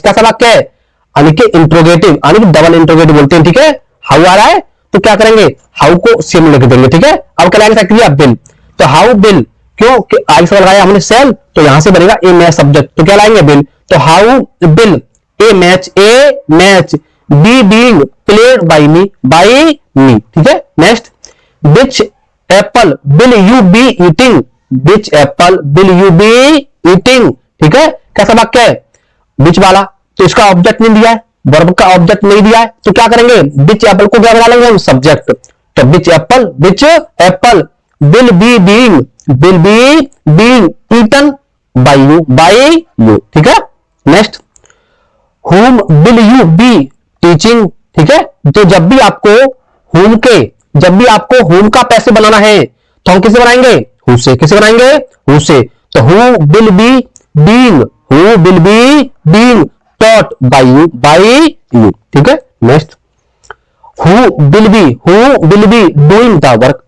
कैसा वाक्य है, यानी कि इंट्रोगेटिव, यानी कि डबल इंट्रोगेटिव बोलते हैं, ठीक है। हाउ आ रहा है तो क्या करेंगे, हाउ को सेम लिख देंगे, ठीक है। अब क्या लाएंगे क्रिया बिल, तो हाउ बिल, क्यों कि आगे से लगाया हमने सेल, तो यहां से बनेगा ए मैच सब्जेक्ट, तो क्या लाएंगे बिल, तो how will a match be being played by me, ठीक है। Next, which apple will you be eating, ठीक है, कैसा वाक्य है, विच वाला, तो इसका ऑब्जेक्ट नहीं दिया है, वर्ब का ऑब्जेक्ट नहीं दिया है, तो क्या करेंगे, विच एप्पल को क्या बना लेंगे हम, सब्जेक्ट, तो which apple will be being eaten by you, ठीक है। Next, whom will you be teaching, ठीक है। तो जब भी आपको whom का पैसे बनाना है तो हम किसे बनाएंगे, who से, किसे बनाएंगे, who से, तो who will be being taught by you, ठीक है। Next, who will be doing the work,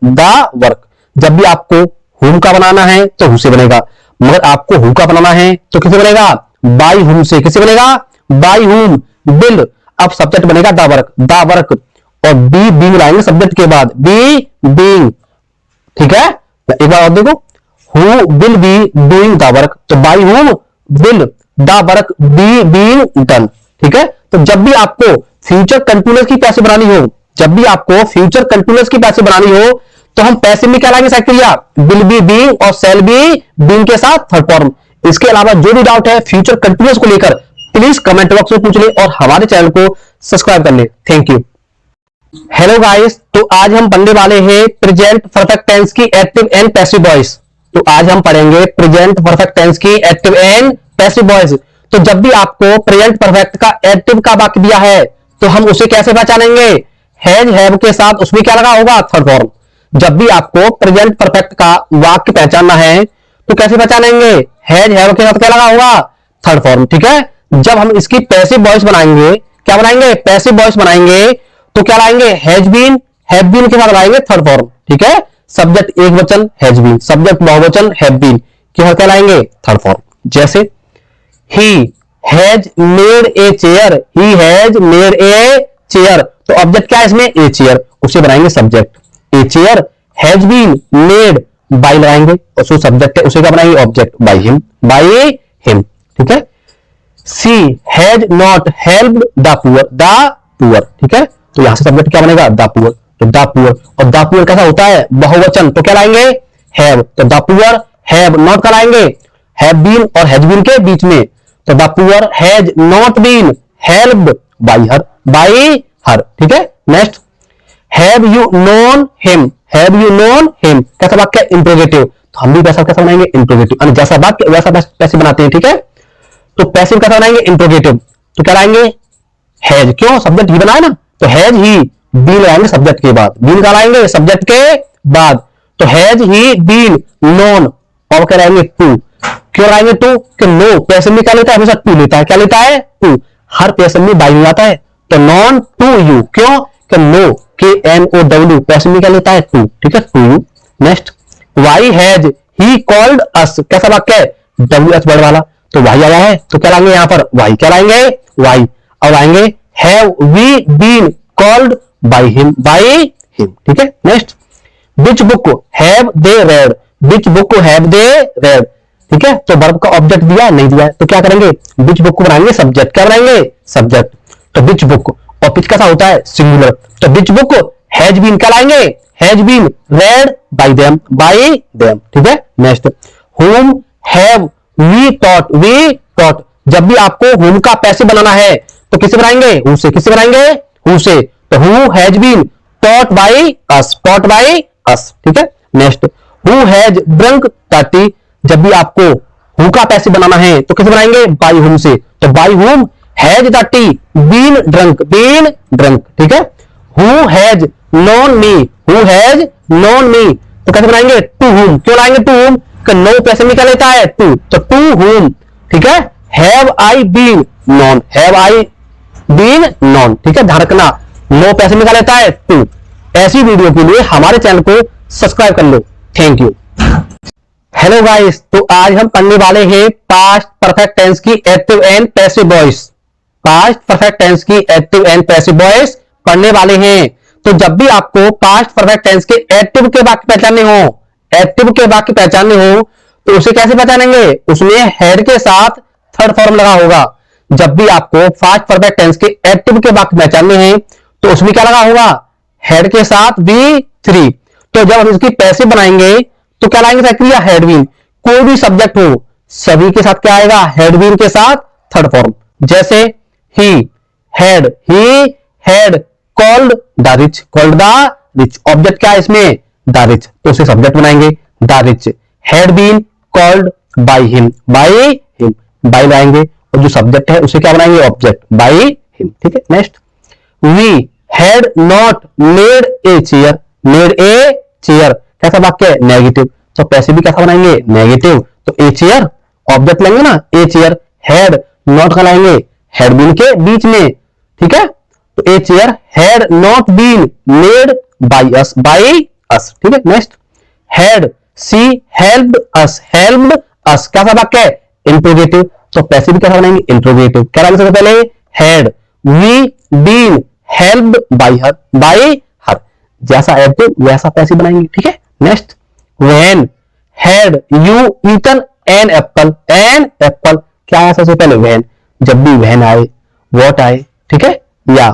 जब भी आपको whom का बनाना है तो who से बनेगा, मगर आपको who का बनाना है तो किसे बनेगा, by whom से, किसे बनेगा, by whom, will, अब सब्जेक्ट बनेगा द वर्क, और बी बीइंग लाएंगे सब्जेक्ट के बाद, बी बीइंग, ठीक है। एक बार और देखो, who will be doing the work, तो by whom will the work be being done, ठीक है। तो जब भी आपको फ्यूचर कंटिन्यूअस की पैसे बनानी हो तो हम पैसे में क्या लाएंगे क्रिया, विल बी बीइंग और शैल बी बीइंग के साथ थर्ड फॉर्म। इसके अलावा जो भी डाउट है फ्यूचर कंटिन्यूअस को लेकर प्लीज कमेंट बॉक्स में पूछ ले और हमारे चैनल को सब्सक्राइब कर ले। Thank you. हेलो गाइस, तो आज हम पढ़ने वाले हैं प्रेजेंट परफेक्ट टेंस की एक्टिव एंड पैसिव वॉइस। तो आज हम पढ़ेंगे प्रेजेंट परफेक्ट टेंस की एक्टिव एंड पैसिव वॉइस। तो जब भी आपको प्रेजेंट परफेक्ट का एक्टिव का वाक्य दिया है तो हम उसे कैसे पहचानेंगे, हैज हैव के साथ उसमें क्या लगा होगा, थर्ड फॉर्म। जब भी आपको प्रेजेंट परफेक्ट का वाक्य पहचानना है तो कैसे पहचानेंगे, हैज हैव के साथ क्या लगा होगा, थर्ड फॉर्म, ठीक है। जब हम इसकी पैसिव वॉइस बनाएंगे, क्या बनाएंगे, पैसिव वॉइस बनाएंगे, तो क्या लाएंगे, हैज बीन, हैव बीन के साथ लाएंगे थर्ड फॉर्म, ठीक है। सब्जेक्ट एक वचन हैज बीन, सब्जेक्ट बहुवचन हैव बीन के साथ क्या लाएंगे, थर्ड फॉर्म। जैसे he has made a chair, he has made a chair, तो ऑब्जेक्ट क्या है इसमें, ए चेयर, उसे बनाएंगे subject. A chair has been made by लगाएंगे, और जो सब्जेक्ट है उसे क्या बनाएंगे, ऑब्जेक्ट, बाय हिम, ठीक है। She has not helped the poor, ठीक है। तो यहां से सब्जेक्ट क्या बनेगा, द पुअर, तो द पुअर, और द पुअर कैसा होता है, बहुवचन, तो क्या लाएंगे, हैव, तो द पुअर हैव नॉट का लाएंगे, हैव बीन और हैज बीन के बीच में, तो the poor has not been helped by her, ठीक है। Next, have you known him, कैसा वाक्य, इंट्रोगेटिव, तो हम भी कैसा बनाएंगे, इंट्रोगेटिव, जैसा वाक्य वैसा पैसिव बनाते हैं, ठीक है। तो पैसिव कैसा बनाएंगे, इंट्रोगेटिव, तो क्या लाएंगे, हैज, क्यों सब्जेक्ट ही बनाए ना, तो हैज ही बीन लाएंगे सब्जेक्ट के बाद, बीन का लाएंगे सब्जेक्ट के बाद, तो हैज ही बीन नोन, और क्या लाएंगे, टू, क्यों लाएंगे टू, कि नो पैसिव में क्या लेता है, हमेशा टू लेता है, क्या लेता है, टू, हर पैसिव में बाई आता है, तो नॉन टू यू, क्यों कि नो, KNOW पैसिव में क्या लेता है, टू, ठीक है, to you. Next, why has he called us, कैसा वाक्य है, WH वर्ड वाला, तो वाई आया है, तो क्या लाएंगे यहाँ पर, वाई, क्या लाएंगे, वाई, और आएंगे have we been called by him, ठीक है। Next, which book have they read, ठीक है। तो वर्ब का ऑब्जेक्ट दिया नहीं दिया है, तो क्या करेंगे, विच बुक को बनाएंगे सब्जेक्ट, क्या बनाएंगे, सब्जेक्ट, तो विच बुक, और पिच कैसा होता है, सिंगुलर, तो विच बुक हैज बीन क्या लाएंगे, has been read by them, ठीक है। Next, whom have we taught. जब भी आपको whom का पैसिव बनाना है तो किससे बनाएंगे? who से। किससे बनाएंगे? who से। तो who has been taught by us। ठीक है। Next, who has drunk the tea। जब भी आपको who का पैसिव बनाना है तो किससे बनाएंगे? by whom से। तो by whom has the tea been drunk। ठीक है। who has known me तो कैसे बनाएंगे? to whom। क्यों लाएंगे to whom? नो पैसे निकल लेता है टू, तो टू whom। ठीक है। Have I been known. ठीक है, ध्यान रखना, नो पैसे निकल लेता है टू। ऐसी वीडियो के लिए हमारे चैनल को सब्सक्राइब कर लो। Thank you. हेलो गाइस, तो आज हम पढ़ने वाले हैं पास्ट परफेक्ट टेंस की active and passive voice. Past perfect tense की एक्टिव एंड पैसिव वॉइस पढ़ने वाले हैं। तो जब भी आपको पास्ट परफेक्ट टेंस के एक्टिव के वाक्य पहचानने हो तो उसे कैसे पहचानेंगे? उसमें हेड के साथ थर्ड फॉर्म लगा होगा। जब भी आपको पास्ट परफेक्ट टेंस के एक्टिव के वाक्य पहचानने हैं तो उसमें क्या लगा होगा? हेड के साथ V3। तो जब हम इसकी पैसिव बनाएंगे तो क्या लाएंगे? सक्रिय हेड बीन। कोई भी सब्जेक्ट हो सभी के साथ क्या आएगा? हेड बीन के साथ थर्ड फॉर्म। जैसे he had called the rich. Object क्या है इसमें? द रिच, तो उसे सब्जेक्ट बनाएंगे the rich. Had been called by him. By लाएंगे और जो सब्जेक्ट है उसे क्या बनाएंगे? Object by him. ठीक है। Next, we had not made a chair. कैसा वाक्य है? नेगेटिव, तो पैसे भी कैसा बनाएंगे? नेगेटिव। तो ए चेयर ऑब्जेक्ट लेंगे ना, ए चेयर। हैड नॉट का लाएंगे हैड बीन के बीच में। ठीक है, तो a chair had not been made by us. ठीक है। Next, had she helped us. कैसा वाक्य है? इंट्रोगेटिव, तो पैसे भी कैसा बनाएंगे? इंट्रोगेटिव। क्या लाएंगे सबसे पहले? Had we been helped by her. जैसा एक्टिव वैसा पैसे बनाएंगे। ठीक है। Next, when had you eaten an apple. क्या है सबसे पहले? व्हेन। जब भी व्हेन आए, व्हाट आए, ठीक है, या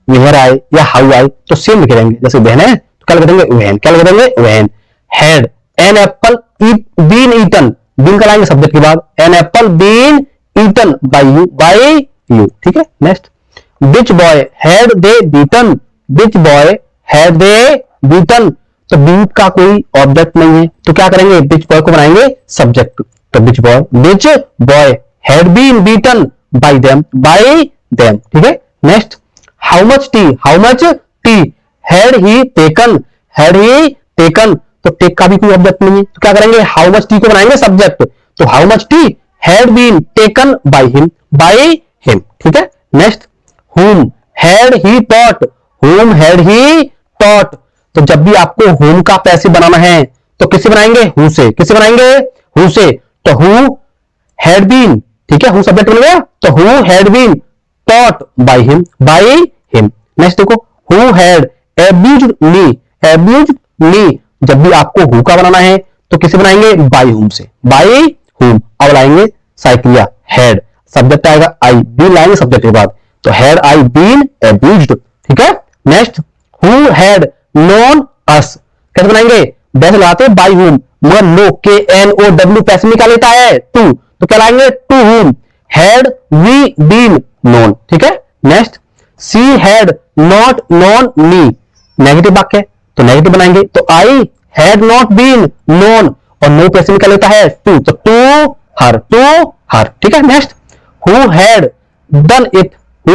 वेयर आए या हाउ आए तो सेम लिखे रहेंगे। जैसे व्हेन है तो क्या लिख देंगे? व्हेन। क्या लिख देंगे? When. Had an apple been eaten. Been का लाएंगे सब्जेक्ट के बाद। An apple been eaten by you. ठीक है। Next, which boy had they beaten. तो बीट का कोई ऑब्जेक्ट नहीं है तो क्या करेंगे? विच बॉय को बनाएंगे सब्जेक्ट। तो which boy had been beaten by them. ठीक है। Next, how much tea had he taken. तो टेक का भी कोई ऑब्जेक्ट नहीं है तो क्या करेंगे? हाउ मच टी को बनाएंगे सब्जेक्ट। तो how much tea had been taken by him. ठीक है। Next, whom had he taught। तो जब भी आपको whom का पैसिव बनाना है तो किससे बनाएंगे? who से। तो who had been, ठीक है, who सब्जेक्ट बन गया तो who had been taught by him। Next देखो, who had abused me। जब भी आपको who का बनाना है तो किससे बनाएंगे? by whom से। अब लाएंगे साइक्लिया। हैड सब्जेक्ट आएगा, आई बीन लाएंगे सब्जेक्ट के बाद। तो हैड आई बीन अब्यूज्ड। ठीक है। Next, who had known us. कैसे बनाएंगे? वैसे लगाते हैं बाय whom, मगर नो KNOW पैसे निकाल लेता है टू, तो क्या लाएंगे? To whom had we been known. ठीक है। Next, she had not known me. Negative वाक्य है तो नेगेटिव बनाएंगे। तो I had not been known और नो पैसे निकाल लेता है टू, तो टू हर। ठीक है। Next, who had done it. तो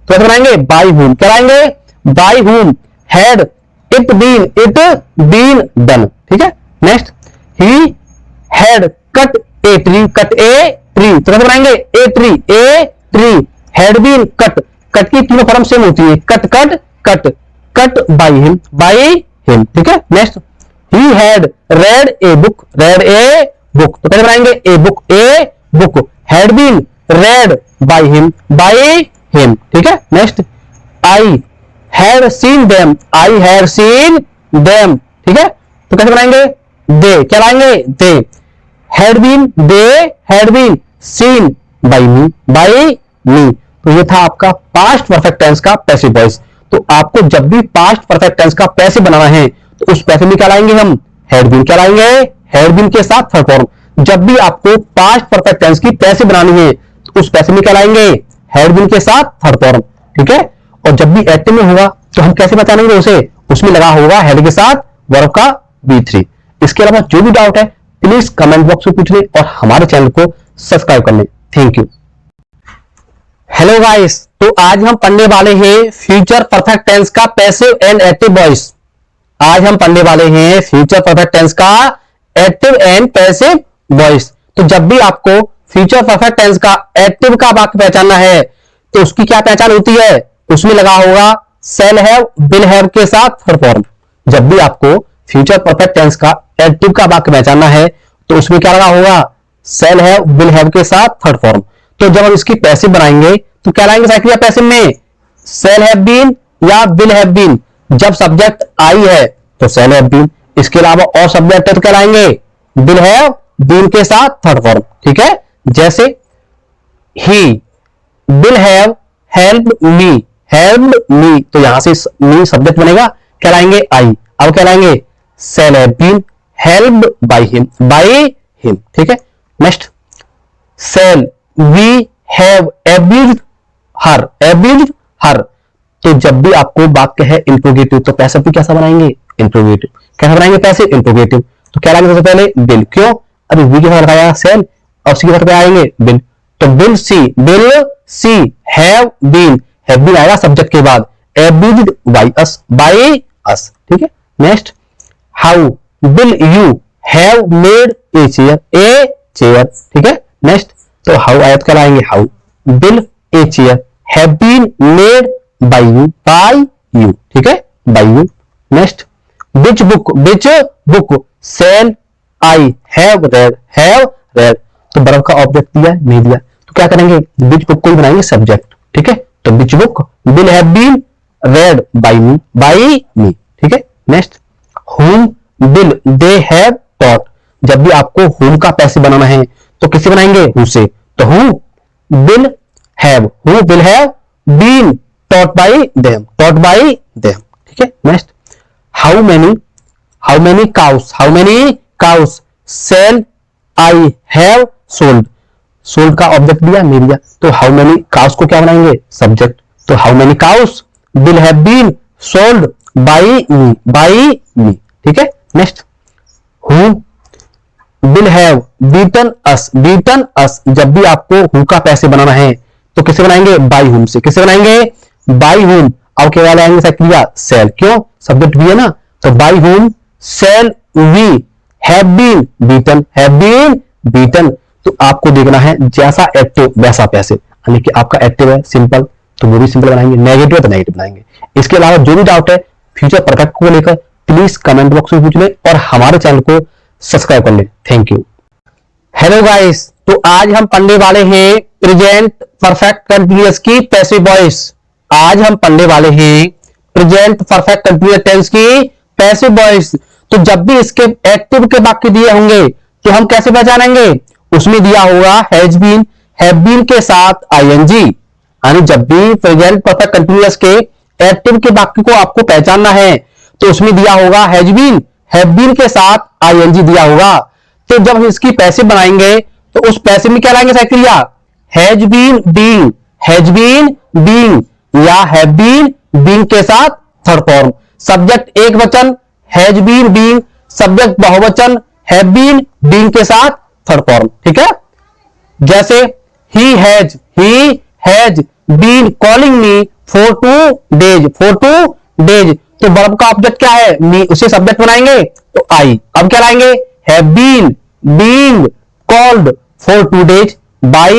कैसे बनाएंगे? By whom। क्या लाएंगे? By whom had it been done. ठीक है। Next, he had cut a tree. तो कैसे बनाएंगे? A tree had been cut की तीनों फॉर्म सेम होती है। Cut by him. ठीक है। Next, he had read a book. तो कैसे बनाएंगे? A book had been read by him. ठीक है। Next, I had seen them. ठीक है। तो कैसे बनाएंगे? दे। क्या लाएंगे? They had been seen by me. तो ये था आपका पास्ट परफेक्ट टेंस का पैसिव वॉइस। तो आपको जब भी पास्ट परफेक्ट टेंस का पैसिव बनाना है तो उस पैसिव में क्या लाएंगे हम? Had been. क्या लाएंगे? हैड बीन के साथ थर्ड फॉर्म। जब भी आपको पास्ट परफेक्ट टेंस की पैसिव बनानी है तो उस पैसिव में क्या लाएंगे, हैड बीन के साथ थर्ड फॉर्म, ठीक है। और जब भी एक्टिव में होगा तो हम कैसे पहचानेंगे उसे, उसमें लगा होगा हेड के साथ वर्ब का V3। इसके अलावा जो भी डाउट है प्लीज कमेंट बॉक्स में पूछ ले और हमारे चैनल को सब्सक्राइब कर ले। Thank you. हेलो गाइस, तो आज हम पढ़ने वाले हैं फ्यूचर परफेक्ट टेंस का पैसिव एंड एक्टिव वॉइस। आज हम पढ़ने वाले हैं फ्यूचर परफेक्ट टेंस का एक्टिव एंड पैसिव वॉइस। तो जब भी आपको फ्यूचर परफेक्ट टेंस का एक्टिव का वाक्य पहचानना है तो उसकी क्या पहचान होती है, उसमें लगा होगा शैल हैव विल हैव के साथ थर्ड फॉर्म। जब भी आपको फ्यूचर परफेक्ट टेंस का एक्टिव का वाक्य पहचानना है तो उसमें क्या लगा होगा, शैल हैव विल हैव के साथ थर्ड फॉर्म। तो जब हम इसकी पैसिव बनाएंगे तो क्या लाएंगे साइक्लिया पैसिव में, शैल हैव बीन या विल हैव बीन। जब सब्जेक्ट आई है तो शैल हैव बीन, इसके अलावा और सब्जेक्ट है तो क्या लाएंगे, विल हैव बीन के साथ थर्ड फॉर्म, ठीक है। जैसे he will have helped me, तो यहां से मी सब्जेक्ट बनेगा, क्या लाएंगे आई। अब क्या लाएंगे, shall have been helped by him, ठीक है। Next, shall we have abused her, तो जब भी आपको वाक्य है इंट्रोगेटिव तो पैसिव भी कैसा बनाएंगे, इंट्रोगेटिव। कैसा बनाएंगे पैसिव, इंट्रोगेटिव। तो क्या लाएंगे सबसे पहले, विल। क्यों, अभी वी के साथ लगाया सेल और सी के साथ आएंगे विल, तो विल सी हैव बीन आएगा सब्जेक्ट के बाद, एब्यूज्ड बाय अस, ठीक है। Next, how will you have made a chair, ठीक है। नेक्स्ट, तो हाउ आयत का लाएंगे, how will a chair have been made by you, ठीक है, बाय यू। नेक्स्ट, which book shall I have read, तो वर्ब का ऑब्जेक्ट दिया नहीं दिया तो क्या करेंगे, which book को ही बनाएंगे सब्जेक्ट, ठीक है। तो which book will have been read by me, ठीक है। Next, whom will they have taught, जब भी आपको whom का पैसिव बनाना है तो किसे बनाएंगे, who से। तो who will have been taught by them, ठीक है। Next, how many cows shall I have sold का ऑब्जेक्ट दिया नहीं दिया तो how many cows को क्या बनाएंगे, सब्जेक्ट। तो how many cows will have been sold by me, ठीक है। Next, who will have beaten us, जब भी आपको who का पैसे बनाना है तो किसे बनाएंगे, by whom से। किसे बनाएंगे, by whom। अब क्या लाएंगे सक्रिया shall, क्यों, सब्जेक्ट भी है ना, तो by whom shall we have been beaten। तो आपको देखना है जैसा एक्टिव वैसा पैसिव, यानी कि आपका एक्टिव है सिंपल तो वो भी सिंपल बनाएंगे, नेगेटिव है तो नेगेटिव बनाएंगे। इसके अलावा जो भी डाउट है फ्यूचर परफेक्ट को लेकर प्लीज कमेंट बॉक्स में पूछ ले और हमारे चैनल को सब्सक्राइब कर ले। Thank you. हेलो गाइस, तो आज हम पढ़ने वाले हैं प्रेजेंट परफेक्ट कंटीन्यूअस की पैसिव वॉइस। आज हम पढ़ने वाले हैं प्रेजेंट परफेक्ट कंटीन्यूअस टेंस की पैसिव वॉइस। तो जब भी इसके एक्टिव के वाक्य दिए होंगे तो हम कैसे पहचानेंगे, उसमें दिया होगा हैज बीन, हैव बीन के साथ आईएनजी, यानी जब भी प्रेजेंट परफेक्ट कंटीन्यूअस के एक्टिव के वाक्य को आपको पहचानना है तो उसमें दिया होगा हैज बीन, हैव बीन के साथ आईएनजी दिया होगा। तो जब हम इसकी पैसिव बनाएंगे तो उस पैसिव में क्या लाएंगे साइक्रिया, हैज बीन बीइंग या हैव बीन बीइंग के साथ थर्ड फॉर्म, सब्जेक्ट एक वचन हैज बीन बीइंग, सब्जेक्ट बहुवचन हैव बीन बीइंग के साथ थर्ड फॉर्म, ठीक है। जैसे he has been calling me for 2 days, तो वर्ब का ऑब्जेक्ट क्या है, मी, उसे सब्जेक्ट बनाएंगे तो आई। अब क्या लाएंगे, have been being called for 2 days by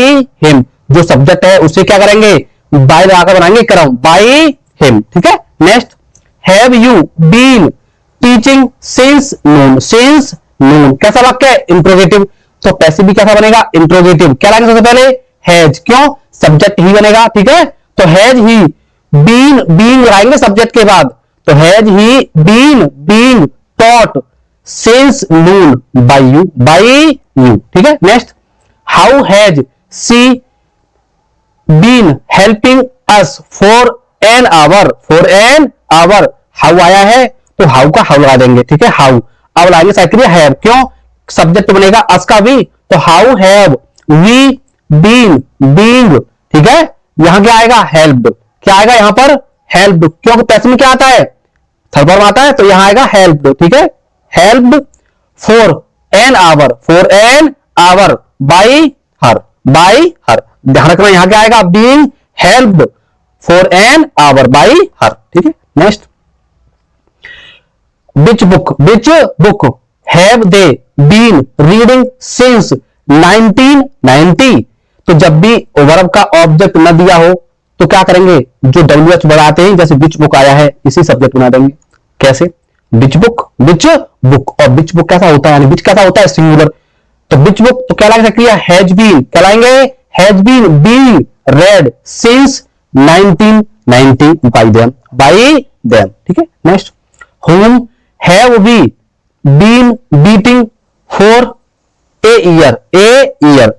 him, जो सब्जेक्ट है उसे क्या करेंगे, बाय लगाकर बनाएंगे क्रम, बाय हिम, ठीक है। Next, have you been teaching since noon, कैसा वाक्य है, इंट्रोगेटिव, तो पैसिव भी कैसा बनेगा, इंट्रोगेटिव। क्या लाएंगे सबसे पहले, हैज, क्यों, सब्जेक्ट ही बनेगा, ठीक है। तो हैज ही बीइंग लगाएंगे सब्जेक्ट के बाद, तो has he been being taught since noon by you, ठीक है। Next, how has she been helping us for an hour, how आया है तो हाउ का हाउ लगा देंगे, ठीक है, हाउ। अब लाएंगे साइक्रिया हैव, क्यों, सब्जेक्ट बनेगा अस का वी, तो how have we been, being, ठीक है। यहां क्या आएगा, हेल्प्ड, क्या आएगा यहां पर, हेल्प्ड, क्योंकि पैसिव में क्या आता है, थर्ड फॉर्म आता है, तो यहां आएगा हेल्प्ड, ठीक है। Helped for an our, for an our by her, by her, ध्यान रखना यहां क्या आएगा, being helped for an our by her, ठीक है। Next, which book have they been reading since 1990? तो जब भी वर्ब का ऑब्जेक्ट न दिया हो तो क्या करेंगे, जो WH बढ़ाते हैं, जैसे which book आया है इसी सब्जेक्ट बना देंगे। कैसे, which book, और which book कैसा होता है, यानी which कैसा होता है, सिंगुलर, तो which book तो क्या लाएंगे क्रिया, हैज बीन, क्या लाएंगे, has been being read since 1990 by them, ठीक है। Next, whom have we been beating for a year,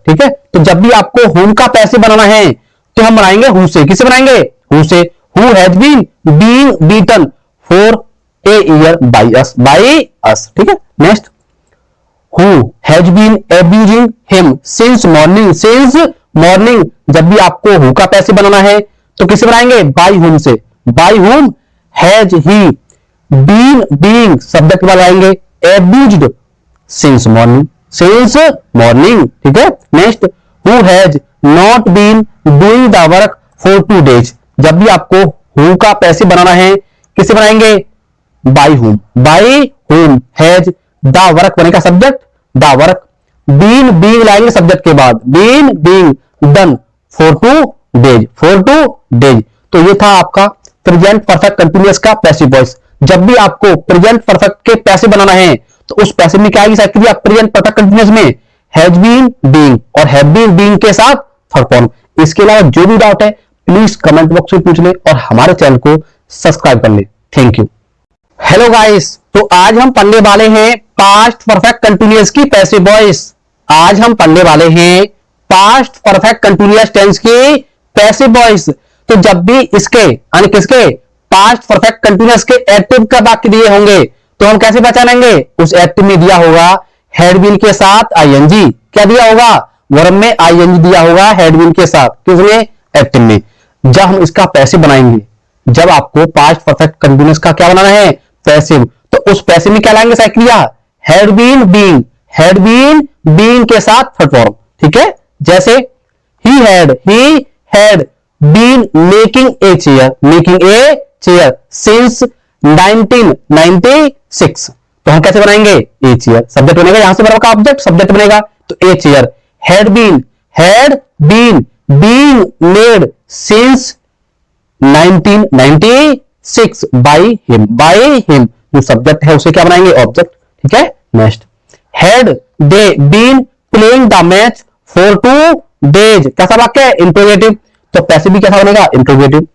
ठीक है। तो जब भी आपको whom का पैसे बनाना है तो हम बनाएंगे who से, किसे बनाएंगे, who से, who has been being beaten for a year by us, ठीक है। Next, who has been abusing him since morning, जब भी आपको who का पैसे बनाना है तो किसे बनाएंगे, by whom से, by whom has he being subject बनाएंगे, abused since morning, ठीक है। Next, who has not been doing the work for 2 days, जब भी आपको who का पैसे बनाना है किसे बनाएंगे, by whom has the work बनेगा सब्जेक्ट, the work, being लाएंगे सब्जेक्ट के बाद, being done for 2 days, तो ये था आपका प्रेजेंट परफेक्ट कंटिन्यूअस का पैसिव वॉइस। जब भी आपको प्रेजेंट परफेक्ट के पैसे बनाना है तो उस पैसे में क्या आएगी क्रिया, प्रेजेंट परफेक्ट कंटिन्यूअस में हैज बीन बीइंग और हैव बीन बीइंग के साथ थर्ड फॉर्म। इसके अलावा जो भी डाउट है प्लीज कमेंट बॉक्स में पूछ ले और हमारे चैनल को सब्सक्राइब कर ले। Thank you. हेलो गाइस, तो आज हम पढ़ने वाले हैं पास्ट परफेक्ट कंटिन्यूअस की पैसिव वॉइस। आज हम पढ़ने वाले हैं पास्ट परफेक्ट कंटिन्यूअस टेंस की पैसिव वॉइस। तो जब भी इसके यानी किसके, पास्ट परफेक्ट कंटिन्यूअस के एक्टिव का वाक्य दिए होंगे तो हम कैसे पहचानेंगे, उस एक्टिव में दिया होगा हैड बीन के साथ आईएनजी, क्या दिया होगा, वर्ब में आईएनजी दिया होगा हैड बीन के साथ, किसमें, एक्टिव में। जब हम इसका पैसिव बनाएंगे, जब आपको पास्ट परफेक्ट कंटिन्यूअस का क्या बनाना है, पैसिव, तो उस पैसिव में क्या लाएंगे क्रिया, हैड बीन बीइंग के साथ थर्ड फॉर्म, ठीक है। जैसे he had been making a chair since 1996, तो हम कैसे बनाएंगे, ए चेयर सब्जेक्ट बनेगा, यहां से वर्ब का ऑब्जेक्ट सब्जेक्ट बनेगा, तो a chair, had been being made since 1996 by him, जो सब्जेक्ट है उसे क्या बनाएंगे, ऑब्जेक्ट, ठीक है। Next, had they been playing the match for 2 days, कैसा वाक्य है, इंट्रोगेटिव, तो पैसिव भी कैसा बनेगा, इंट्रोगेटिव।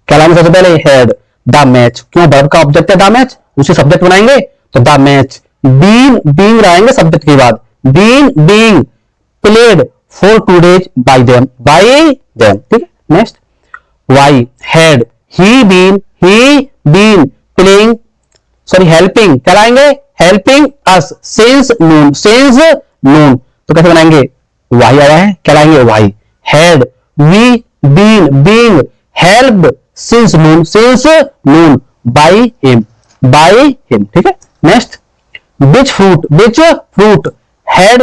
क्या लाएंगे सबसे पहले, हैड द मैच, क्यों वर्ब का ऑब्जेक्ट है द मैच, उसे सब्जेक्ट बनाएंगे, तो द मैच, बीइंग लाएंगे सब्जेक्ट के बाद, being played for 2 days by them, ठीक है। Next, why had he been playing helping, क्या लाएंगे, हेल्पिंग अस सिंस नून, तो कैसे बनाएंगे, वाई आया है, क्या लाएंगे, why, had we been helped since noon by him, ठीक है। Next, which fruit had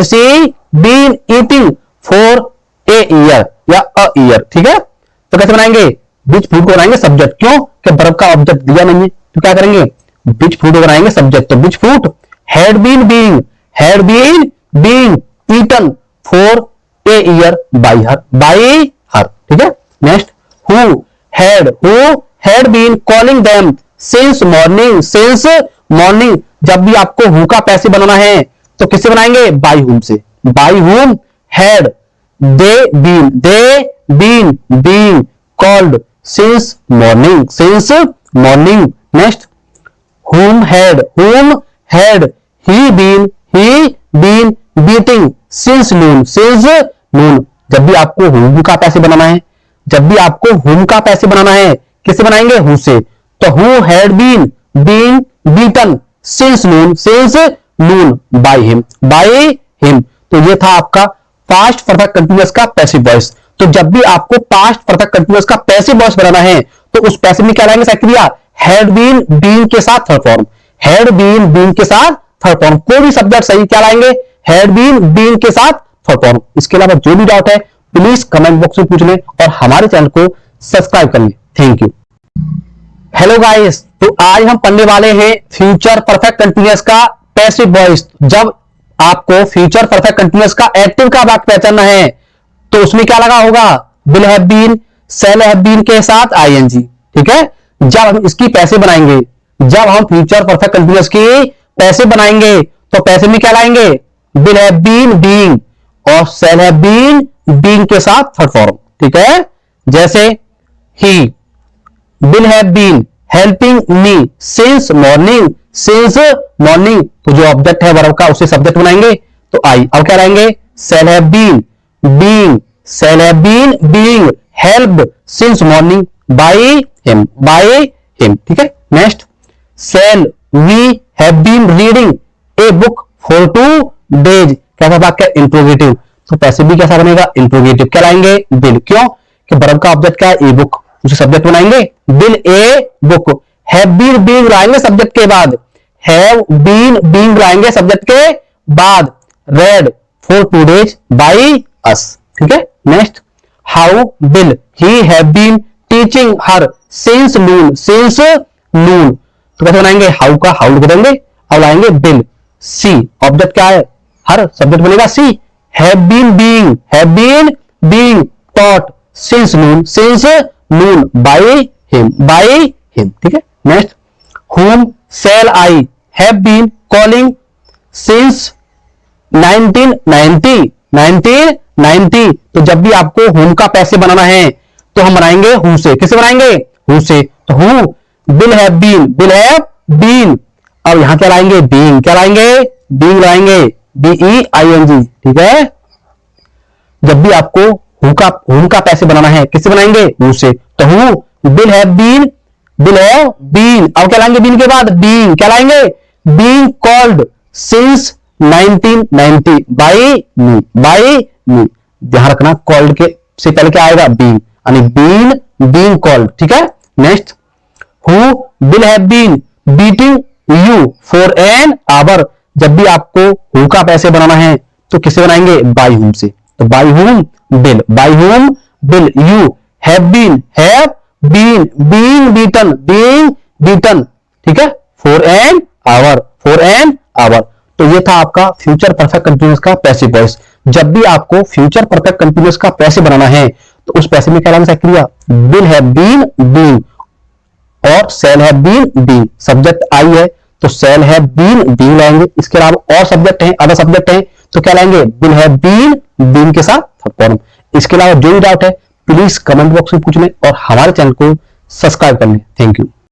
she been eating for a year या a year, ठीक है। तो कैसे बनाएंगे, which fruit को बनाएंगे सब्जेक्ट, क्यों कि वर्ब का ऑब्जेक्ट दिया नहीं है, तो क्या करेंगे, which fruit को बनाएंगे सब्जेक्ट, तो which fruit had been being eaten for a year by her, ठीक है। Next, who had been calling them since morning, जब भी आपको who का पैसे बनाना है तो किससे बनाएंगे, by whom से, by whom had they been being called since morning, next, whom had he been beating since noon, जब भी आपको whom का पैसे बनाना है, जब भी आपको whom का पैसे बनाना है किससे बनाएंगे, who से, तो who had been being beaten since Noon by him, by him. तो ये था आपका पास्ट परफेक्ट कंटीन्यूअस का पैसिव वॉइस। तो जब भी आपको पास्ट परफेक्ट कंटीन्यूअस का पैसिव वॉइस बनाना है तो उस पैसिव में क्या लाएंगे सक्रिया, हैड बीन बीइंग के साथ third form, had been being के साथ थर्ड फॉर्म। कोई भी सब्जेक्ट सही क्या लाएंगे, हैड बीन बीइंग के साथ थर्ड फॉर्म। इसके अलावा जो भी डाउट है प्लीज कमेंट बॉक्स में पूछ लें और हमारे चैनल को सब्सक्राइब कर लें। Thank you. हेलो गाइस, तो आज हम पढ़ने वाले हैं फ्यूचर परफेक्ट कंटीन्यूअस का पैसिव वॉइस। जब आपको फ्यूचर परफेक्ट कंटीन्यूअस का एक्टिव का वाक्य पहचानना है तो उसमें क्या लगा होगा, will have been, shall have been के साथ आईएनजी। ठीक है, जब हम इसकी पैसे बनाएंगे, जब हम फ्यूचर परफेक्ट कंटीन्यूअस की पैसे बनाएंगे तो पैसे में क्या लाएंगे, विल हैव बीन बीइंग और शैल हैव बीन बीइंग के साथ थर्ड फॉर्म। ठीक है, जैसे he will have been helping me since morning, since morning तो जो ऑब्जेक्ट है वर्ब का उसे सब्जेक्ट बनाएंगे तो आई। अब क्या लाएंगे, shall have been being, shall have been being helped since morning by him, by him. ठीक है, next shall we have been reading a book for 2 days। कैसा वाक्य, इंट्रोगेटिव। तो पैसिव भी कैसा बनेगा, इंट्रोगेटिव। क्या लाएंगे, विल। क्यों कि वर्ब का ऑब्जेक्ट क्या है, ए बुक, उसे सब्जेक्ट बनाएंगे will a book. Have been being लाएंगे सब्जेक्ट के बाद, हैव बीन बीइंग लाएंगे सब्जेक्ट के बाद, read for 2 days by us. ठीक है, next how will he have been teaching her since noon, since noon तो कैसे बनाएंगे, हाउ का हाउ लिख देंगे। अब लाएंगे विल, सी ऑब्जेक्ट क्या है, हर सब्जेक्ट बनेगा she, have been being, have been being taught since noon, since noon by him, by him. ठीक है, next whom shall I have been calling since 1990, 1990 तो जब भी आपको whom का पैसे बनाना है तो हम बनाएंगे who से। किसे बनाएंगे, who से। तो who will have been, will have been। अब यहां क्या लाएंगे, being। क्या लाएंगे, being लाएंगे, BEING। ठीक है, जब भी आपको whom का पैसे बनाना है किससे बनाएंगे, who से। तो who will have been, will have been। अब क्या लाएंगे बीन के बाद, being। क्या लाएंगे, being called since 1990 by me, by me। ध्यान रखना called के से पहले क्या आएगा, being, यानी being called। ठीक है, next who will have been beating you for an hour। जब भी आपको who का पैसे बनाना है तो किसे बनाएंगे, by whom से। तो by whom will, by whom will you have been, have been being beaten, being beaten। ठीक है, for an hour, for an hour। तो ये था आपका फ्यूचर परफेक्ट कंटीन्यूअस का पैसिव वॉइस। जब भी आपको फ्यूचर परफेक्ट कंटीन्यूअस का पैसे बनाना है तो उस पैसे में क्या लाना सक्रिया, विल हैव बीन बीइंग और shall have been being. Subject I है तो शैल हैव बीन बीइंग लाएंगे। इसके अलावा और सब्जेक्ट हैं, अदर सब्जेक्ट हैं तो क्या लाएंगे, विल हैव बीन बीइंग के साथ थर्ड फॉर्म। इसके अलावा जो भी डाउट है प्लीज कमेंट बॉक्स में पूछ लें और हमारे चैनल को सब्सक्राइब कर लें। Thank you.